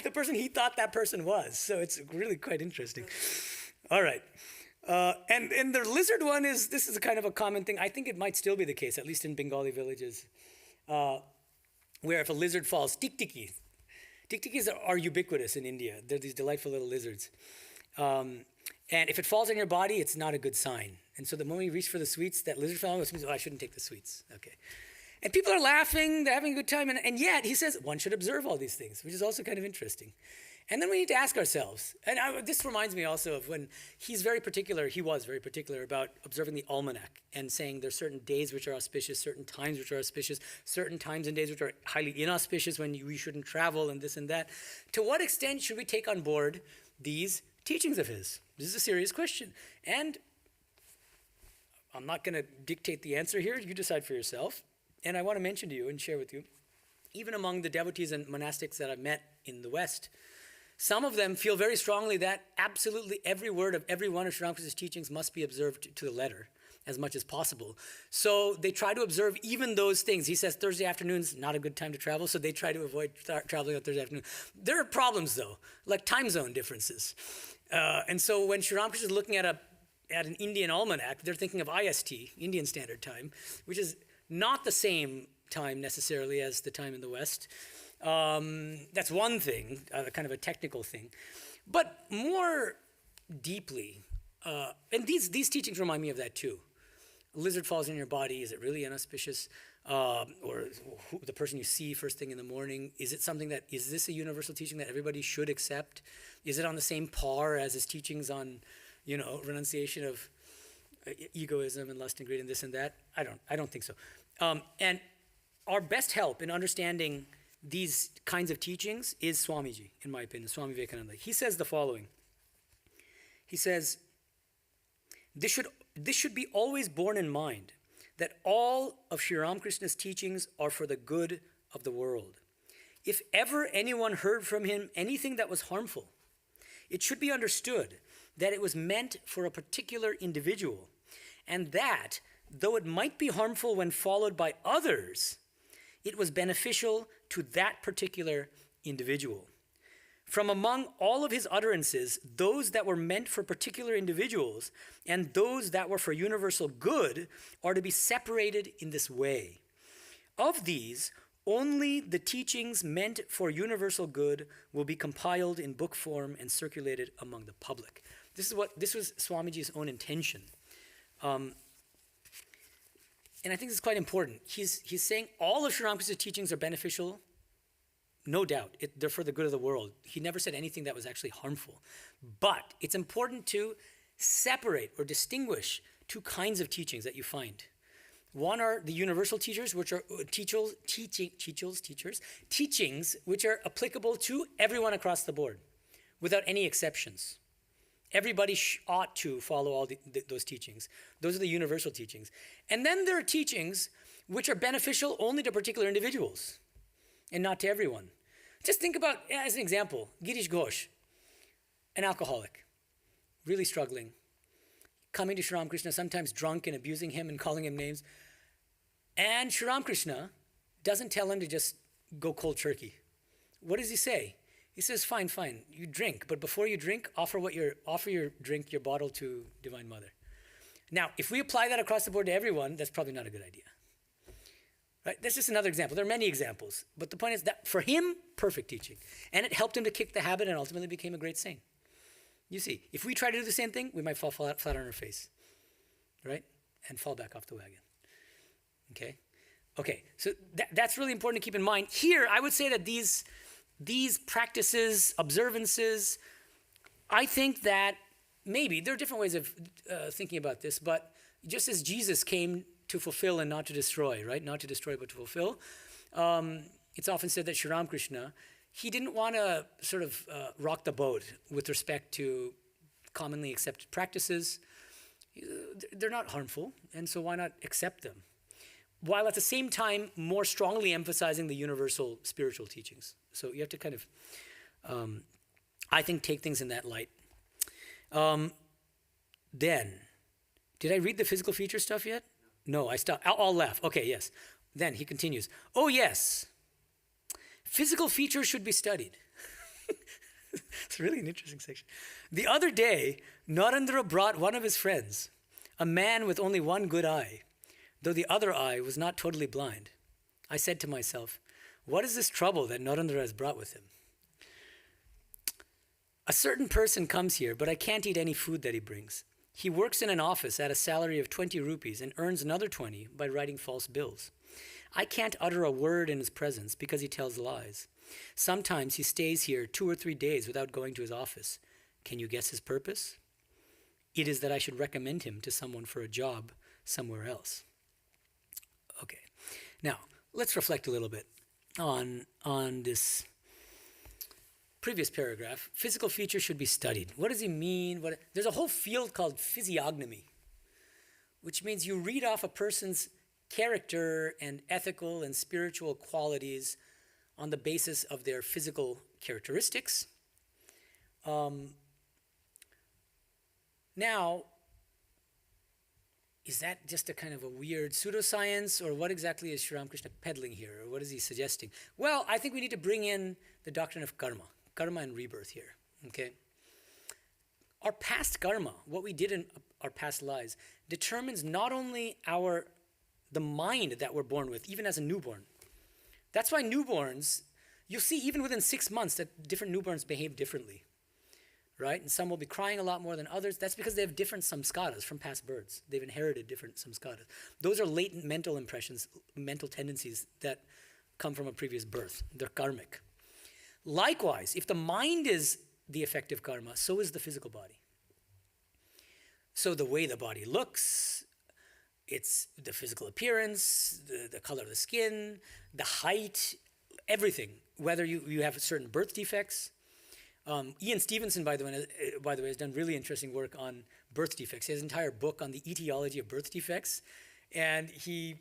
the person he thought that person was. So it's really quite interesting. All right. And the lizard one this is a kind of a common thing. I think it might still be the case, at least in Bengali villages, where if a lizard falls, tiktikis. Tiktikis are ubiquitous in India. They're these delightful little lizards. And if it falls on your body, it's not a good sign. And so the moment you reach for the sweets, that lizard fell on, which means, I shouldn't take the sweets. Okay. And people are laughing, they're having a good time, and yet he says one should observe all these things, which is also kind of interesting. And then we need to ask ourselves, and this reminds me also of when he was very particular about observing the almanac and saying there's certain days which are auspicious, certain times which are auspicious, certain times and days which are highly inauspicious when we shouldn't travel and this and that. To what extent should we take on board these teachings of his? This is a serious question. And I'm not going to dictate the answer here. You decide for yourself. And I want to mention to you and share with you, even among the devotees and monastics that I've met in the West, some of them feel very strongly that absolutely every word of every one of Sri Ramakrishna's teachings must be observed to the letter as much as possible. So they try to observe even those things. He says Thursday afternoon's not a good time to travel, so they try to avoid traveling on Thursday afternoon. There are problems, though, like time zone differences. And so when Sri Ramakrishna is looking at an Indian almanac, they're thinking of IST, Indian Standard Time, which is not the same time necessarily as the time in the West. That's one thing, kind of a technical thing. But more deeply, and these teachings remind me of that too. A lizard falls in your body, is it really inauspicious? Or the person you see first thing in the morning, is this a universal teaching that everybody should accept? Is it on the same par as his teachings on, renunciation of egoism and lust and greed and this and that? I don't think so. And our best help in understanding these kinds of teachings is Swamiji, in my opinion, Swami Vivekananda. He says the following. He says, this should be always borne in mind, that all of Sri Ramakrishna's teachings are for the good of the world. If ever anyone heard from him anything that was harmful, it should be understood that it was meant for a particular individual, and that, though it might be harmful when followed by others, it was beneficial to that particular individual. From among all of his utterances, those that were meant for particular individuals and those that were for universal good are to be separated in this way. Of these, only the teachings meant for universal good will be compiled in book form and circulated among the public. This was Swamiji's own intention. And I think this is quite important. He's saying all of Sri Ramakrishna's teachings are beneficial. No doubt, they're for the good of the world. He never said anything that was actually harmful. But it's important to separate or distinguish two kinds of teachings that you find. One are the universal teachers, which are teachings which are applicable to everyone across the board, without any exceptions. Everybody ought to follow all those teachings. Those are the universal teachings. And then there are teachings which are beneficial only to particular individuals and not to everyone. Just think about, as an example, Girish Ghosh, an alcoholic, really struggling, coming to Sri Ramakrishna, sometimes drunk and abusing him and calling him names. And Sri Ramakrishna doesn't tell him to just go cold turkey. What does he say? He says, fine, you drink, but before you drink, offer your drink, your bottle to Divine Mother. Now, if we apply that across the board to everyone, that's probably not a good idea. Right? That's just another example. There are many examples, but the point is that for him, perfect teaching. And it helped him to kick the habit and ultimately became a great saint. You see, if we try to do the same thing, we might fall flat on our face, right? And fall back off the wagon. Okay, so that's really important to keep in mind. Here, I would say that these practices, observances, I think that maybe, there are different ways of thinking about this, but just as Jesus came to fulfill and not to destroy, right? Not to destroy, but to fulfill. It's often said that Sri Ramakrishna, he didn't want to sort of rock the boat with respect to commonly accepted practices. They're not harmful, and so why not accept them? While at the same time more strongly emphasizing the universal spiritual teachings. So you have to kind of, I think, take things in that light. Then, did I read the physical feature stuff yet? No, I stopped. I'll laugh. Okay, yes. Then he continues. Oh, yes. Physical features should be studied. It's really an interesting section. The other day, Narendra brought one of his friends, a man with only one good eye, though the other eye was not totally blind. I said to myself, what is this trouble that Narendra has brought with him? A certain person comes here, but I can't eat any food that he brings. He works in an office at a salary of 20 rupees and earns another 20 by writing false bills. I can't utter a word in his presence because he tells lies. Sometimes he stays here 2 or 3 days without going to his office. Can you guess his purpose? It is that I should recommend him to someone for a job somewhere else. Okay. Now, let's reflect a little bit on this previous paragraph. Physical features should be studied. What does he mean? There's a whole field called physiognomy, which means you read off a person's character and ethical and spiritual qualities on the basis of their physical characteristics. Now, is that just a kind of a weird pseudoscience, or what exactly is Sri Ramakrishna peddling here, or what is he suggesting? Well, I think we need to bring in the doctrine of karma and rebirth here, okay? Our past karma, what we did in our past lives, determines not only the mind that we're born with, even as a newborn. That's why newborns, you'll see even within 6 months that different newborns behave differently, right? And some will be crying a lot more than others. That's because they have different samskaras from past births. They've inherited different samskaras. Those are latent mental impressions, mental tendencies that come from a previous birth. They're karmic. Likewise, if the mind is the effective karma, so is the physical body. So the way the body looks, it's the physical appearance, the color of the skin, the height, everything. Whether you have certain birth defects. Ian Stevenson, by the way, has done really interesting work on birth defects. He has an entire book on the etiology of birth defects, and he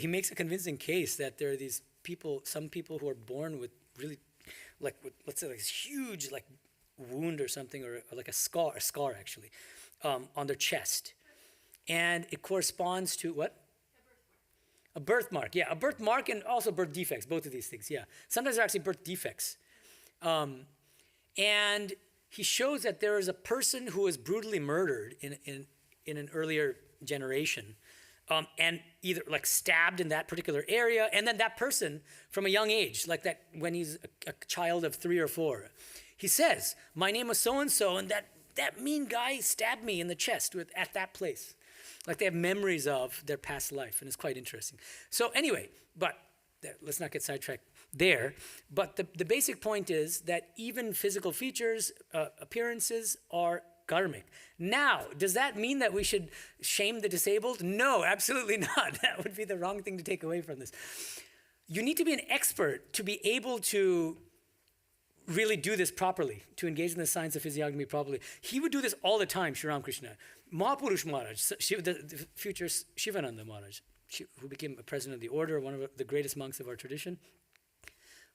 makes a convincing case that there are these people, some people who are born with really, like, let's say, like this huge, like, wound or something, or like a scar actually, on their chest. And it corresponds to what? A birthmark, yeah. A birthmark and also birth defects, both of these things, yeah. Sometimes they're actually birth defects. And he shows that there is a person who was brutally murdered in an earlier generation, and either like stabbed in that particular area, and then that person from a young age, like that when he's a child of 3 or 4, he says, my name was so-and-so, and that mean guy stabbed me in the chest at that place. Like they have memories of their past life, and it's quite interesting. So anyway, but let's not get sidetracked there. But the basic point is that even physical features, appearances are karmic. Now, does that mean that we should shame the disabled? No, absolutely not. That would be the wrong thing to take away from this. You need to be an expert to be able to really do this properly, to engage in the science of physiognomy properly. He would do this all the time, Sri Ramakrishna. Mahapurush Maharaj, the future Shivananda Maharaj, who became a president of the order, one of the greatest monks of our tradition.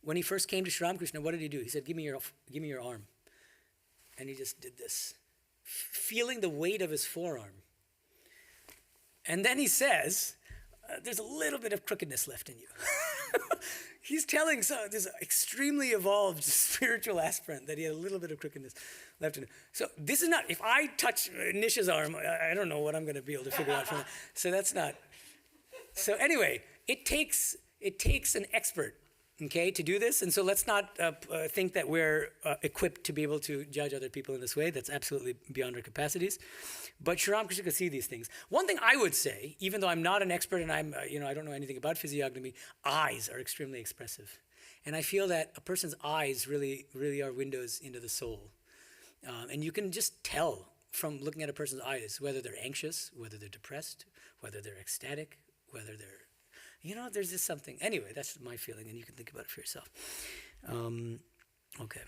When he first came to Sri Ramakrishna, what did he do? He said, give me your arm. And he just did this, feeling the weight of his forearm. And then he says, there's a little bit of crookedness left in you. He's telling this extremely evolved spiritual aspirant that he had a little bit of crookedness left in him. So this is not, if I touch Nish's arm, I don't know what I'm going to be able to figure out from that. So that's not. So anyway, it takes an expert, okay, to do this. And so let's not think that we're equipped to be able to judge other people in this way. That's absolutely beyond our capacities. But Sri Ramakrishna could see these things. One thing I would say, even though I'm not an expert and I don't know anything about physiognomy, eyes are extremely expressive. And I feel that a person's eyes really, really are windows into the soul. And you can just tell from looking at a person's eyes, whether they're anxious, whether they're depressed, whether they're ecstatic, whether they're, there's just something. Anyway, that's my feeling, and you can think about it for yourself. Okay.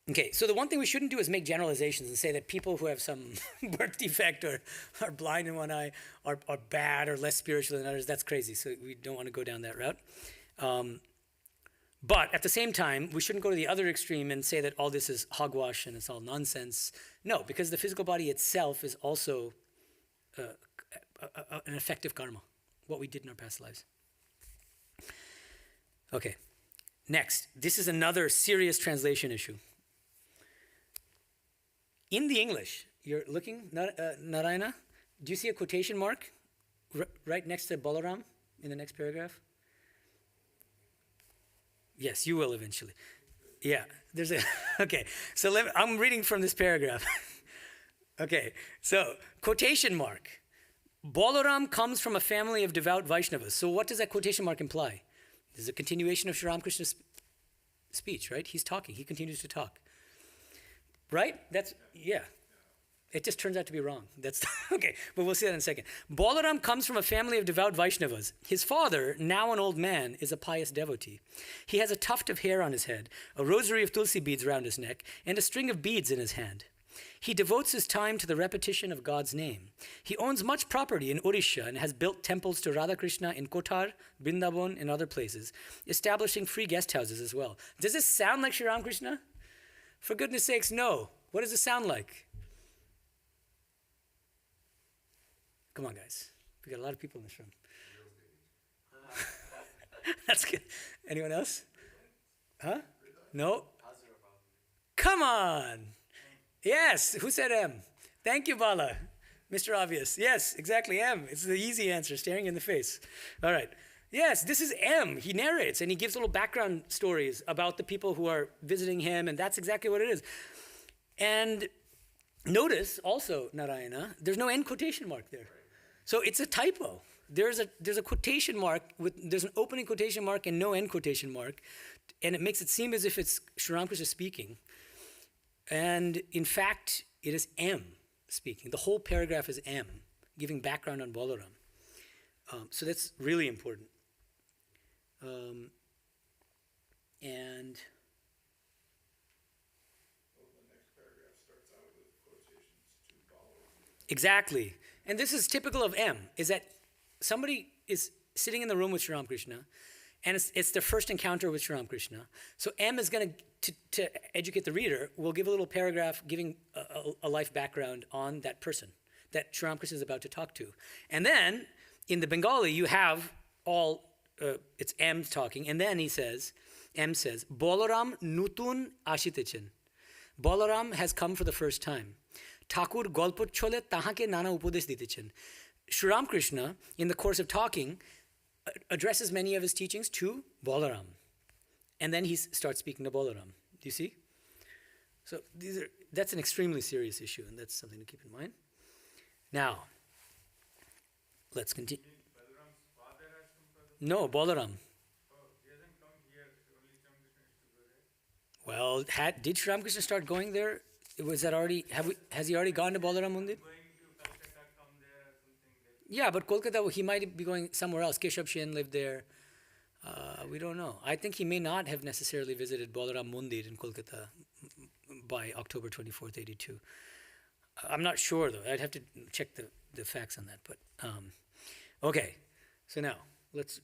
Okay, so the one thing we shouldn't do is make generalizations and say that people who have some birth defect or are blind in one eye are bad or less spiritual than others. That's crazy, so we don't want to go down that route. But at the same time, we shouldn't go to the other extreme and say that all this is hogwash and it's all nonsense. No, because the physical body itself is also an effective karma, what we did in our past lives. Okay, next. This is another serious translation issue. In the English, you're looking, Narayana, do you see a quotation mark right next to Balaram in the next paragraph? Yes, you will eventually. Yeah, there's a, okay, so I'm reading from this paragraph. Okay, so quotation mark. Balaram comes from a family of devout Vaishnavas. So what does that quotation mark imply? This is a continuation of Sri Ramakrishna's speech, right? He's talking, he continues to talk. Right? Yeah. It just turns out to be wrong. That's okay, but we'll see that in a second. Balaram comes from a family of devout Vaishnavas. His father, now an old man, is a pious devotee. He has a tuft of hair on his head, a rosary of tulsi beads around his neck, and a string of beads in his hand. He devotes his time to the repetition of God's name. He owns much property in Odisha and has built temples to Radha Krishna in Kotar, Vrindavan, and other places, establishing free guest houses as well. Does this sound like Sri Ramakrishna? For goodness sakes, no. What does it sound like? Come on, guys. We got a lot of people in this room. That's good. Anyone else? Huh? No? Come on. Yes. Who said M? Thank you, Bala. Mr. Obvious. Yes, exactly M. It's the easy answer, staring in the face. All right. Yes, this is M. He narrates and he gives little background stories about the people who are visiting him, and that's exactly what it is. And notice also, Narayana, there's no end quotation mark there. So it's a typo. There's a quotation mark, there's an opening quotation mark and no end quotation mark, and it makes it seem as if it's Sri Ramakrishna speaking. And in fact, it is M speaking. The whole paragraph is M, giving background on Balaram. So that's really important. And the next paragraph starts out with quotations to Balaram. Exactly. And this is typical of M, is that somebody is sitting in the room with Sri Ramakrishna, and it's their first encounter with Sri Ramakrishna. So M is going to educate the reader, will give a little paragraph giving a life background on that person that Sri Ramakrishna is about to talk to. And then, in the Bengali, you have it's M talking, and then M says, Balaram nutun ashitechen. Balaram has come for the first time. Thakur golpot chole tahake nana upodesh ditechen. Sri Ramakrishna, in the course of talking, addresses many of his teachings to Balaram. And then he starts speaking to Balaram. Do you see? So that's an extremely serious issue, and that's something to keep in mind. Now, let's continue. Balaram's father has come for the... No, Balaram. Oh, he hasn't come here. Only Sri Ramakrishna used to go there. Well, did Sri Ramakrishna start going there? Was that already? Has he already gone to Balaram Mandir? Going to Calcutta, come there or something. Yeah, but Kolkata, he might be going somewhere else. Keshav Shen lived there. We don't know. I think he may not have necessarily visited Balaram Mandir in Kolkata by October 24th, 82. I'm not sure, though. I'd have to check the facts on that. But okay, so now let's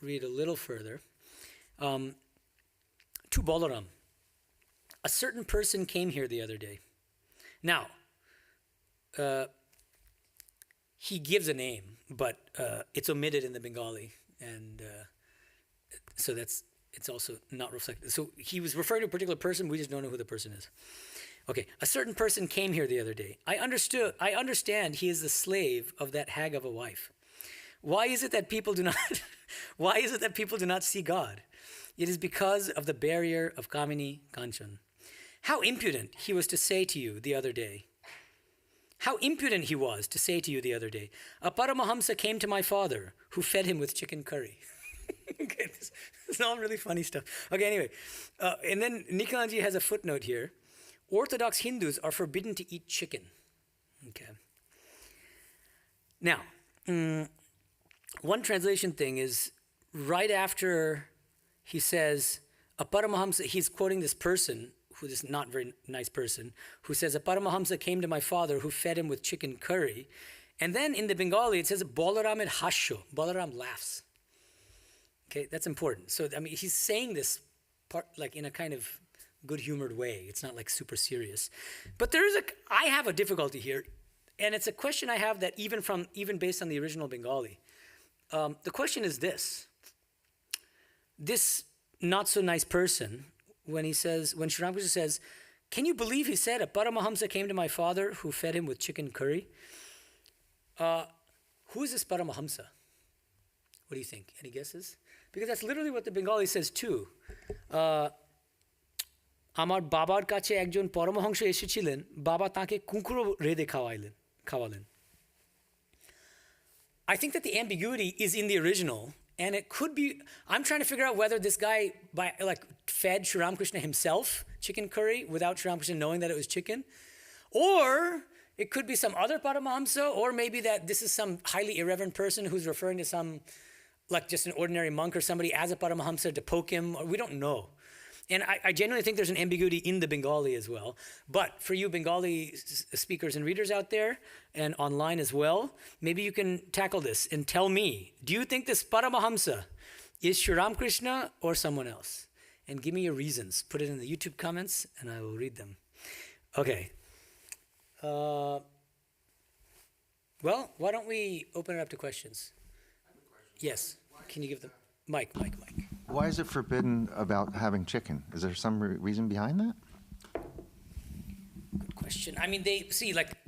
read a little further. To Balaram. A certain person came here the other day. Now, he gives a name, but it's omitted in the Bengali, and so it's also not reflected. So he was referring to a particular person, we just don't know who the person is. Okay, a certain person came here the other day. I understand he is the slave of that hag of a wife. Why is it that people do not see God? It is because of the barrier of Kamini Kanchan. How impudent he was to say to you the other day. How impudent he was to say to you the other day. A Paramahamsa came to my father, who fed him with chicken curry. Okay, It's all really funny stuff. Okay, anyway. And then Nikhilanji has a footnote here. Orthodox Hindus are forbidden to eat chicken. Okay. Now, one translation thing is right after he says, a Paramahamsa, he's quoting this person, who is not very nice person, who says, a Paramahamsa came to my father who fed him with chicken curry. And then in the Bengali, it says, Balaram hasho. Balaram laughs. Okay, that's important. So, I mean, he's saying this part like in a kind of good-humored way. It's not like super serious. But I have a difficulty here. And it's a question I have that even based on the original Bengali. The question is this. This not so nice person, when Sri Ramakrishna says, can you believe he said, a Paramahamsa came to my father who fed him with chicken curry? Who is this Paramahamsa? What do you think? Any guesses? Because that's literally what the Bengali says too. আমার বাবার কাছে একজন পরমহংস এসেছিলেন, বাবা তাকে কুকুরও রেঁধে খাওয়ালেন. I think that the ambiguity is in the original, and it could be, I'm trying to figure out whether this guy fed Sri Ramakrishna himself chicken curry without Sri Ramakrishna knowing that it was chicken, or it could be some other Paramahamsa, or maybe that this is some highly irreverent person who's referring to some, like just an ordinary monk or somebody as a Paramahamsa to poke him, or we don't know. And I genuinely think there's an ambiguity in the Bengali as well. But for you Bengali speakers and readers out there and online as well, maybe you can tackle this and tell me, do you think this Paramahamsa is Sri Ramakrishna or someone else? And give me your reasons. Put it in the YouTube comments and I will read them. Okay. Well, why don't we open it up to questions? I have a question. Yes. Can you give the mic? Why is it forbidden about having chicken? Is there some reason behind that? Good question. I mean,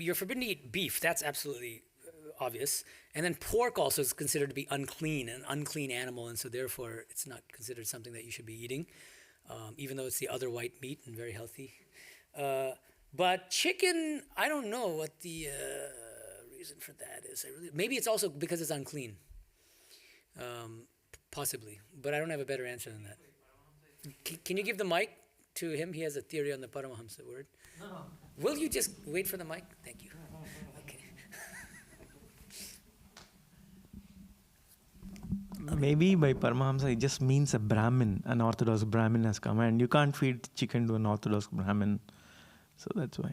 you're forbidden to eat beef. That's absolutely obvious. And then pork also is considered to be unclean, an unclean animal, and so therefore it's not considered something that you should be eating, even though it's the other white meat and very healthy. But chicken, I don't know what the reason for that is. Maybe it's also because it's unclean. Possibly, but I don't have a better answer than that. Can you give the mic to him? He has a theory on the Paramahamsa word. No. Will you just wait for the mic? Thank you. Okay. Maybe by Paramahamsa it just means a Brahmin, an Orthodox Brahmin has come, and you can't feed chicken to an Orthodox Brahmin, so that's why.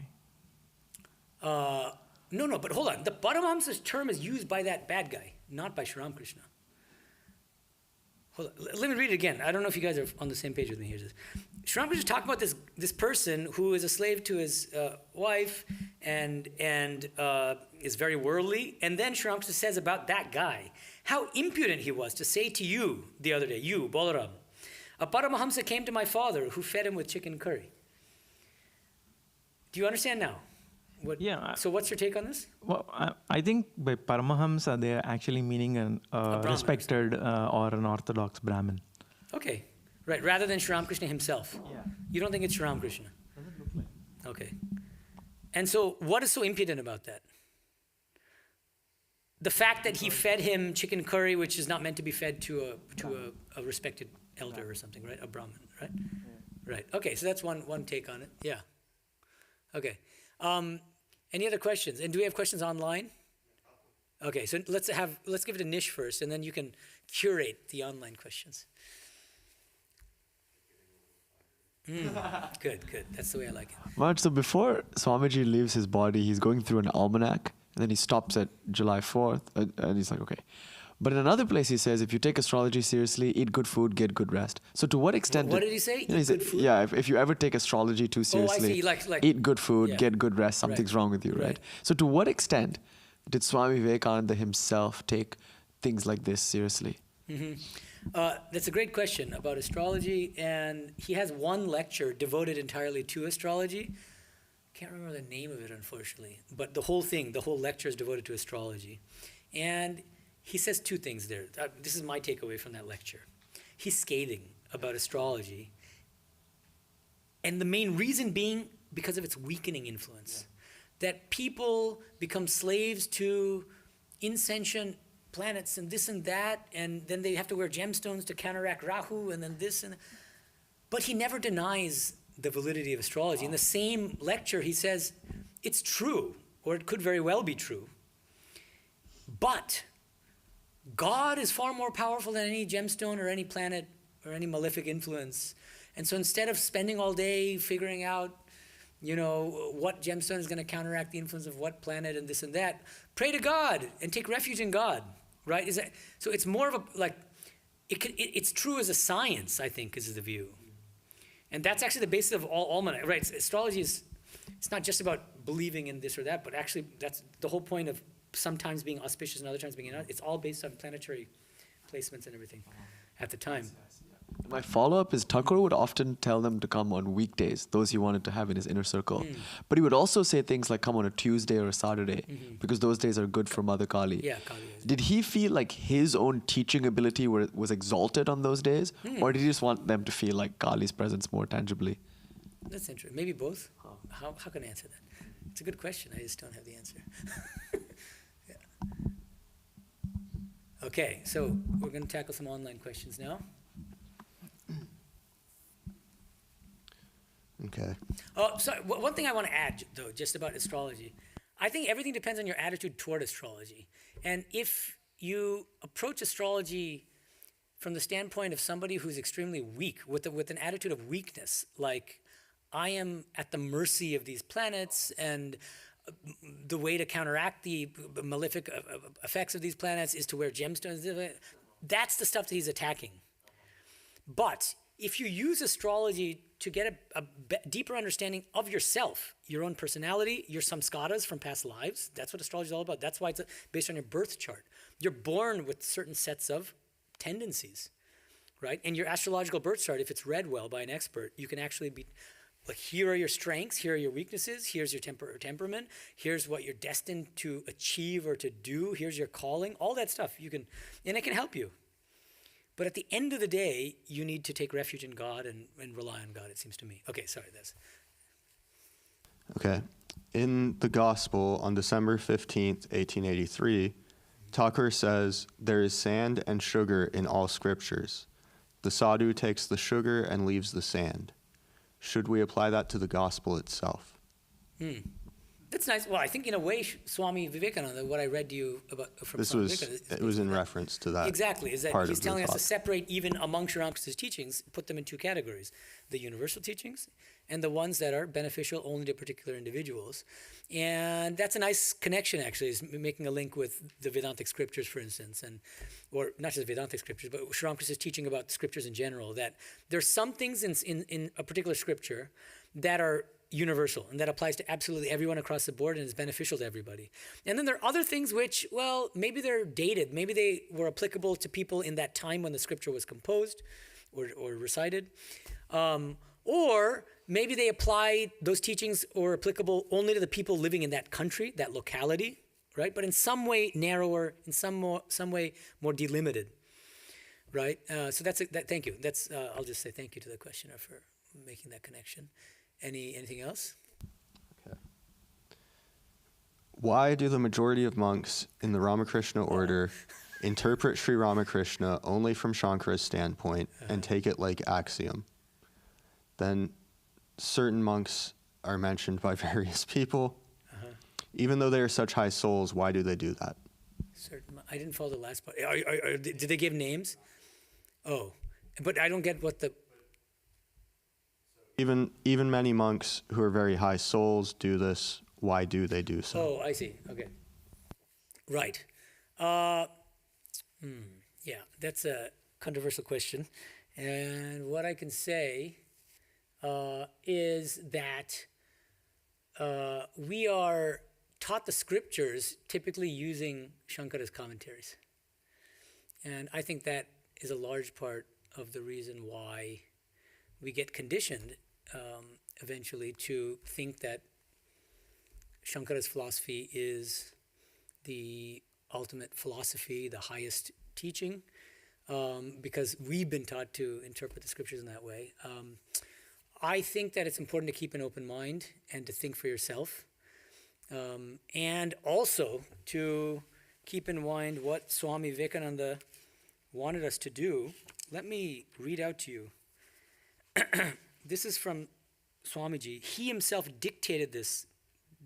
No, but hold on. The Paramahamsa's term is used by that bad guy, not by Sri Ramakrishna. Hold on. Let me read it again. I don't know if you guys are on the same page with me. Here's this. Sri Ramakrishna is talking about this person who is a slave to his wife and is very worldly. And then Sri Ramakrishna says about that guy, how impudent he was to say to you the other day, you, Balaram, a Paramahamsa came to my father who fed him with chicken curry. Do you understand now? So what's your take on this? Well, I think by Paramahamsa they are actually meaning a respected or an Orthodox Brahmin. Okay, right. Rather than Sri Ramakrishna himself. Yeah. You don't think it's Sri Ramakrishna? Doesn't look like. Okay. And so what is so impudent about that? The fact that he fed him chicken curry, which is not meant to be fed to a respected elder or something, right? A Brahmin, right? Yeah. Right. Okay, so that's one take on it. Yeah. Okay. Any other questions? And do we have questions online? Okay, so let's give it a niche first, and then you can curate the online questions. Good. That's the way I like it. But so before Swamiji leaves his body, he's going through an almanac, and then he stops at July 4th, and he's like, okay. But in another place he says, if you take astrology seriously, eat good food, get good rest. So to what extent... What did he say? Eat good food? Yeah, if you ever take astrology too seriously, eat good food, get good rest, something's wrong with you, right? So to what extent did Swami Vivekananda himself take things like this seriously? Mm-hmm. That's a great question about astrology, and he has one lecture devoted entirely to astrology. Can't remember the name of it, unfortunately, but the whole lecture is devoted to astrology. And he says two things there. This is my takeaway from that lecture. He's scathing about astrology, and the main reason being because of its weakening influence. That people become slaves to insentient planets and this and that, and then they have to wear gemstones to counteract Rahu, and then this and. But he never denies the validity of astrology. In the same lecture, he says it's true, or it could very well be true. But God is far more powerful than any gemstone or any planet or any malefic influence. And so instead of spending all day figuring out, what gemstone is going to counteract the influence of what planet and this and that, pray to God and take refuge in God, right? So it's more of it's true as a science, I think, is the view. And that's actually the basis of all almanac, right? Astrology it's not just about believing in this or that, but actually that's the whole point of sometimes being auspicious and other times being not. It's all based on planetary placements and everything at the time. My follow-up is Thakur would often tell them to come on weekdays, those he wanted to have in his inner circle. But he would also say things like come on a Tuesday or a Saturday, because those days are good for Mother Kali. Yeah, Kali is. Did he feel like his own teaching ability was exalted on those days? Or did he just want them to feel like Kali's presence more tangibly? That's interesting. Maybe both. How can I answer that? It's a good question. I just don't have the answer. Yeah. Okay, so we're going to tackle some online questions now. Okay. Oh, sorry. One thing I want to add, though, just about astrology. I think everything depends on your attitude toward astrology. And if you approach astrology from the standpoint of somebody who's extremely weak, with an attitude of weakness, like I am at the mercy of these planets, and the way to counteract the malefic effects of these planets is to wear gemstones, that's the stuff that he's attacking. But if you use astrology to get a deeper understanding of yourself, your own personality, your samskaras from past lives, that's what astrology is all about. That's why it's based on your birth chart. You're born with certain sets of tendencies, right? And your astrological birth chart, if it's read well by an expert, you can actually be like, here are your strengths, here are your weaknesses, here's your temperament, here's what you're destined to achieve or to do, here's your calling, all that stuff. And it can help you. But at the end of the day, you need to take refuge in God and rely on God, it seems to me. Okay, sorry, that's... Okay. In the Gospel on December 15th, 1883, Thakur says, "There is sand and sugar in all scriptures. The sadhu takes the sugar and leaves the sand. Should we apply that to the Gospel itself?" That's nice. Well, I think in a way, Swami Vivekananda, what I read to you about from Swami Vivekananda... It was in reference to that. Exactly, is that part he's of the telling us to thought. separate, even among Sri Ramakrishna's teachings, put them in two categories: the universal teachings and the ones that are beneficial only to particular individuals. And that's a nice connection, actually, is making a link with the Vedantic scriptures, for instance, or not just Vedantic scriptures, but Sri Ramakrishna's teaching about scriptures in general, that there's some things in a particular scripture that are universal, and that applies to absolutely everyone across the board and is beneficial to everybody. And then there are other things which, well, maybe they're dated. Maybe they were applicable to people in that time when the scripture was composed or recited. Or maybe they apply those teachings or applicable only to the people living in that country, that locality, right? But in some way narrower, in some way more delimited, right? So thank you. I'll just say thank you to the questioner for making that connection. Anything else? Okay. Why do the majority of monks in the Ramakrishna order interpret Sri Ramakrishna only from Shankara's standpoint and take it like axiom? Then certain monks are mentioned by various people. Even though they are such high souls, why do they do that? I didn't follow the last part. Did they give names? Oh, but I don't get what the... Even many monks who are very high souls do this. Why do they do so? Oh, I see. Okay. Right. Yeah, that's a controversial question. And what I can say is that we are taught the scriptures typically using Shankara's commentaries. And I think that is a large part of the reason why we get conditioned eventually to think that Shankara's philosophy is the ultimate philosophy, the highest teaching, because we've been taught to interpret the scriptures in that way. I think that it's important to keep an open mind and to think for yourself, and also to keep in mind what Swami Vivekananda wanted us to do, let me read out to you. This is from Swamiji. He himself dictated this.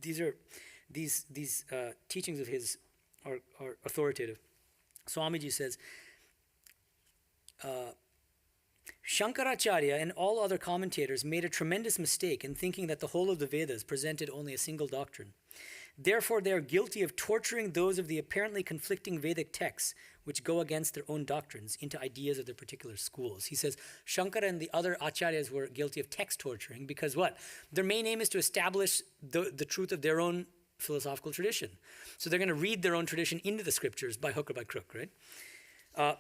These teachings of his are authoritative. Swamiji says, Shankaracharya and all other commentators made a tremendous mistake in thinking that the whole of the Vedas presented only a single doctrine. Therefore, they are guilty of torturing those of the apparently conflicting Vedic texts which go against their own doctrines into ideas of their particular schools. He says Shankara and the other acharyas were guilty of text torturing because what? Their main aim is to establish the truth of their own philosophical tradition. So they're going to read their own tradition into the scriptures by hook or by crook, right?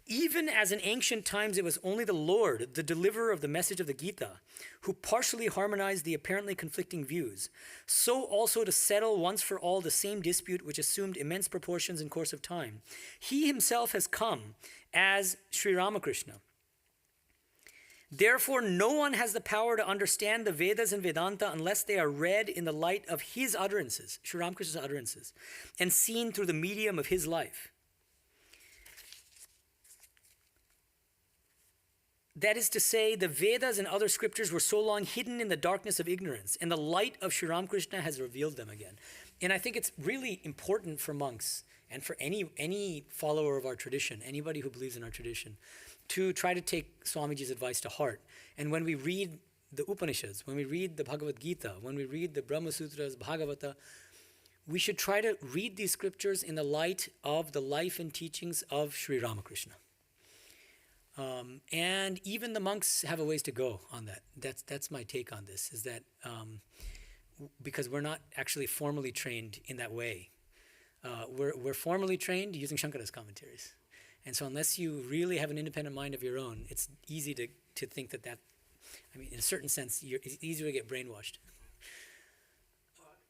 Even as in ancient times it was only the Lord, the deliverer of the message of the Gita, who partially harmonized the apparently conflicting views, so also to settle once for all the same dispute which assumed immense proportions in course of time, he himself has come as Sri Ramakrishna. Therefore, no one has the power to understand the Vedas and Vedanta unless they are read in the light of his utterances, Sri Ramakrishna's utterances, and seen through the medium of his life. That is to say, the Vedas and other scriptures were so long hidden in the darkness of ignorance, and the light of Sri Ramakrishna has revealed them again. And I think it's really important for monks and for any follower of our tradition, anybody who believes in our tradition, to try to take Swamiji's advice to heart. And when we read the Upanishads, when we read the Bhagavad Gita, when we read the Brahma Sutras, Bhagavata, we should try to read these scriptures in the light of the life and teachings of Sri Ramakrishna. And even the monks have a ways to go on that. That's my take on this, is that because we're not actually formally trained in that way. We're formally trained using Shankara's commentaries. And so unless you really have an independent mind of your own, it's easy to think that, I mean, in a certain sense, it's easier to get brainwashed.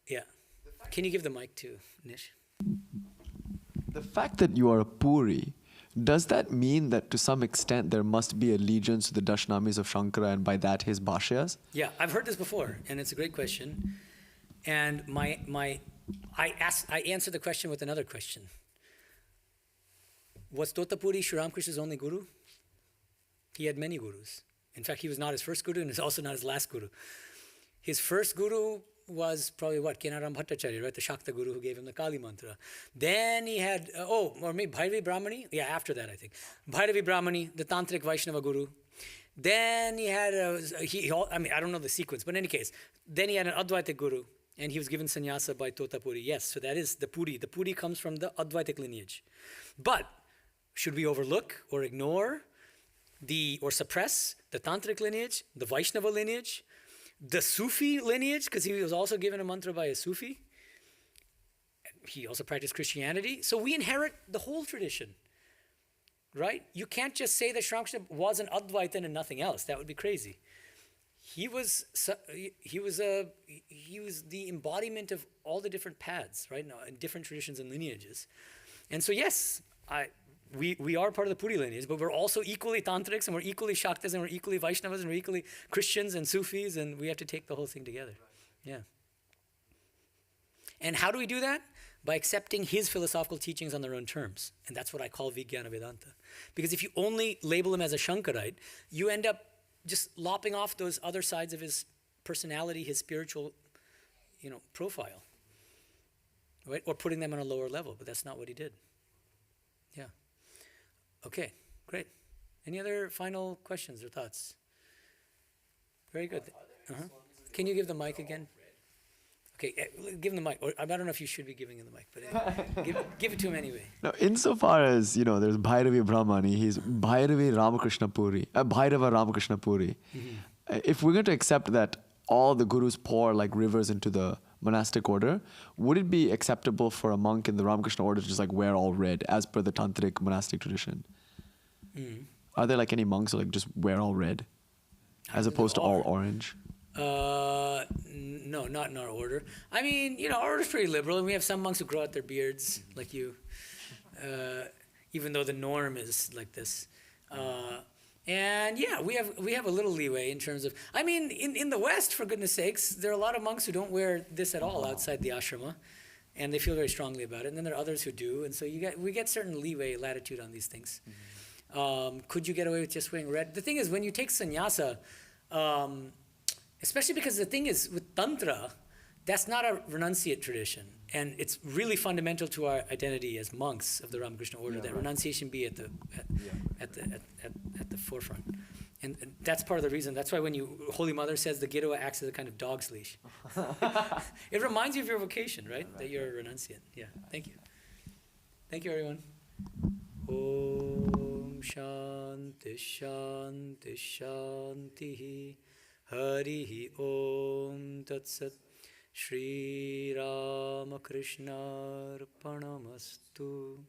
Yeah. Can you give the mic to Nish? The fact that you are a Puri, does that mean that to some extent there must be allegiance to the Dashnamis of Shankara and by that his Bhashyas? Yeah, I've heard this before, and it's a great question. And I answered the question with another question. Was Totapuri Sri Ramakrishna's only guru? He had many gurus. In fact, he was not his first guru and he's also not his last guru. His first guru was probably Kenaram Bhattacharya, right? The Shakta guru who gave him the Kali mantra. Then he had, or maybe Bhairavi Brahmani? Yeah, after that, I think. Bhairavi Brahmani, the Tantric Vaishnava guru. Then he had, I don't know the sequence, but in any case, then he had an Advaitic guru, and he was given sannyasa by Totapuri. Yes, so that is the Puri. The Puri comes from the Advaitic lineage. But should we overlook or ignore or suppress the Tantric lineage, the Vaishnava lineage, the Sufi lineage, because he was also given a mantra by a Sufi? He also practiced Christianity. So we inherit the whole tradition, right? You can't just say that Sri Ramakrishna was an Advaitin and nothing else. That would be crazy. He was the embodiment of all the different paths, right? Now, in different traditions and lineages. And so yes, we are part of the Puri lineage, but we're also equally Tantrics, and we're equally Shaktas, and we're equally Vaishnavas, and we're equally Christians and Sufis, and we have to take the whole thing together. Yeah. And how do we do that? By accepting his philosophical teachings on their own terms. And that's what I call Vijnana Vedanta. Because if you only label him as a Shankarite, you end up just lopping off those other sides of his personality, his spiritual, profile, right? Or putting them on a lower level, but that's not what he did. Yeah. Okay, great. Any other final questions or thoughts? Very good. Uh-huh. Can you give the mic again? Okay, give him the mic. Or I don't know if you should be giving him the mic, but give it to him anyway. Now, insofar as, there's Bhairavi Brahmani, he's Bhairavi Ramakrishna Puri, Bhairava Ramakrishna Puri. Mm-hmm. If we're going to accept that all the gurus pour like rivers into the monastic order, would it be acceptable for a monk in the Ramakrishna order to just like wear all red as per the tantric monastic tradition? Mm. Are there like any monks who like just wear all red as opposed to all orange? No, not in our order. I mean, our order's pretty liberal, and we have some monks who grow out their beards, like you, even though the norm is like this. And yeah, we have a little leeway in terms of, I mean, in the West, for goodness sakes, there are a lot of monks who don't wear this at all outside the ashrama. and they feel very strongly about it. And then there are others who do, and so we get certain leeway, latitude on these things. Could you get away with just wearing red? The thing is, when you take sannyasa, especially because the thing is with tantra, that's not a renunciate tradition, and it's really fundamental to our identity as monks of the Ramakrishna order that renunciation be at the forefront. And that's part of the reason. That's why when Holy Mother says the Gita acts as a kind of dog's leash. It reminds you of your vocation, right? That you're a renunciate. Yeah, thank you. Thank you, everyone. Om Shanti Shanti Shanti Harihi Om Tat Sat Sri Ramakrishna Arpanamastu.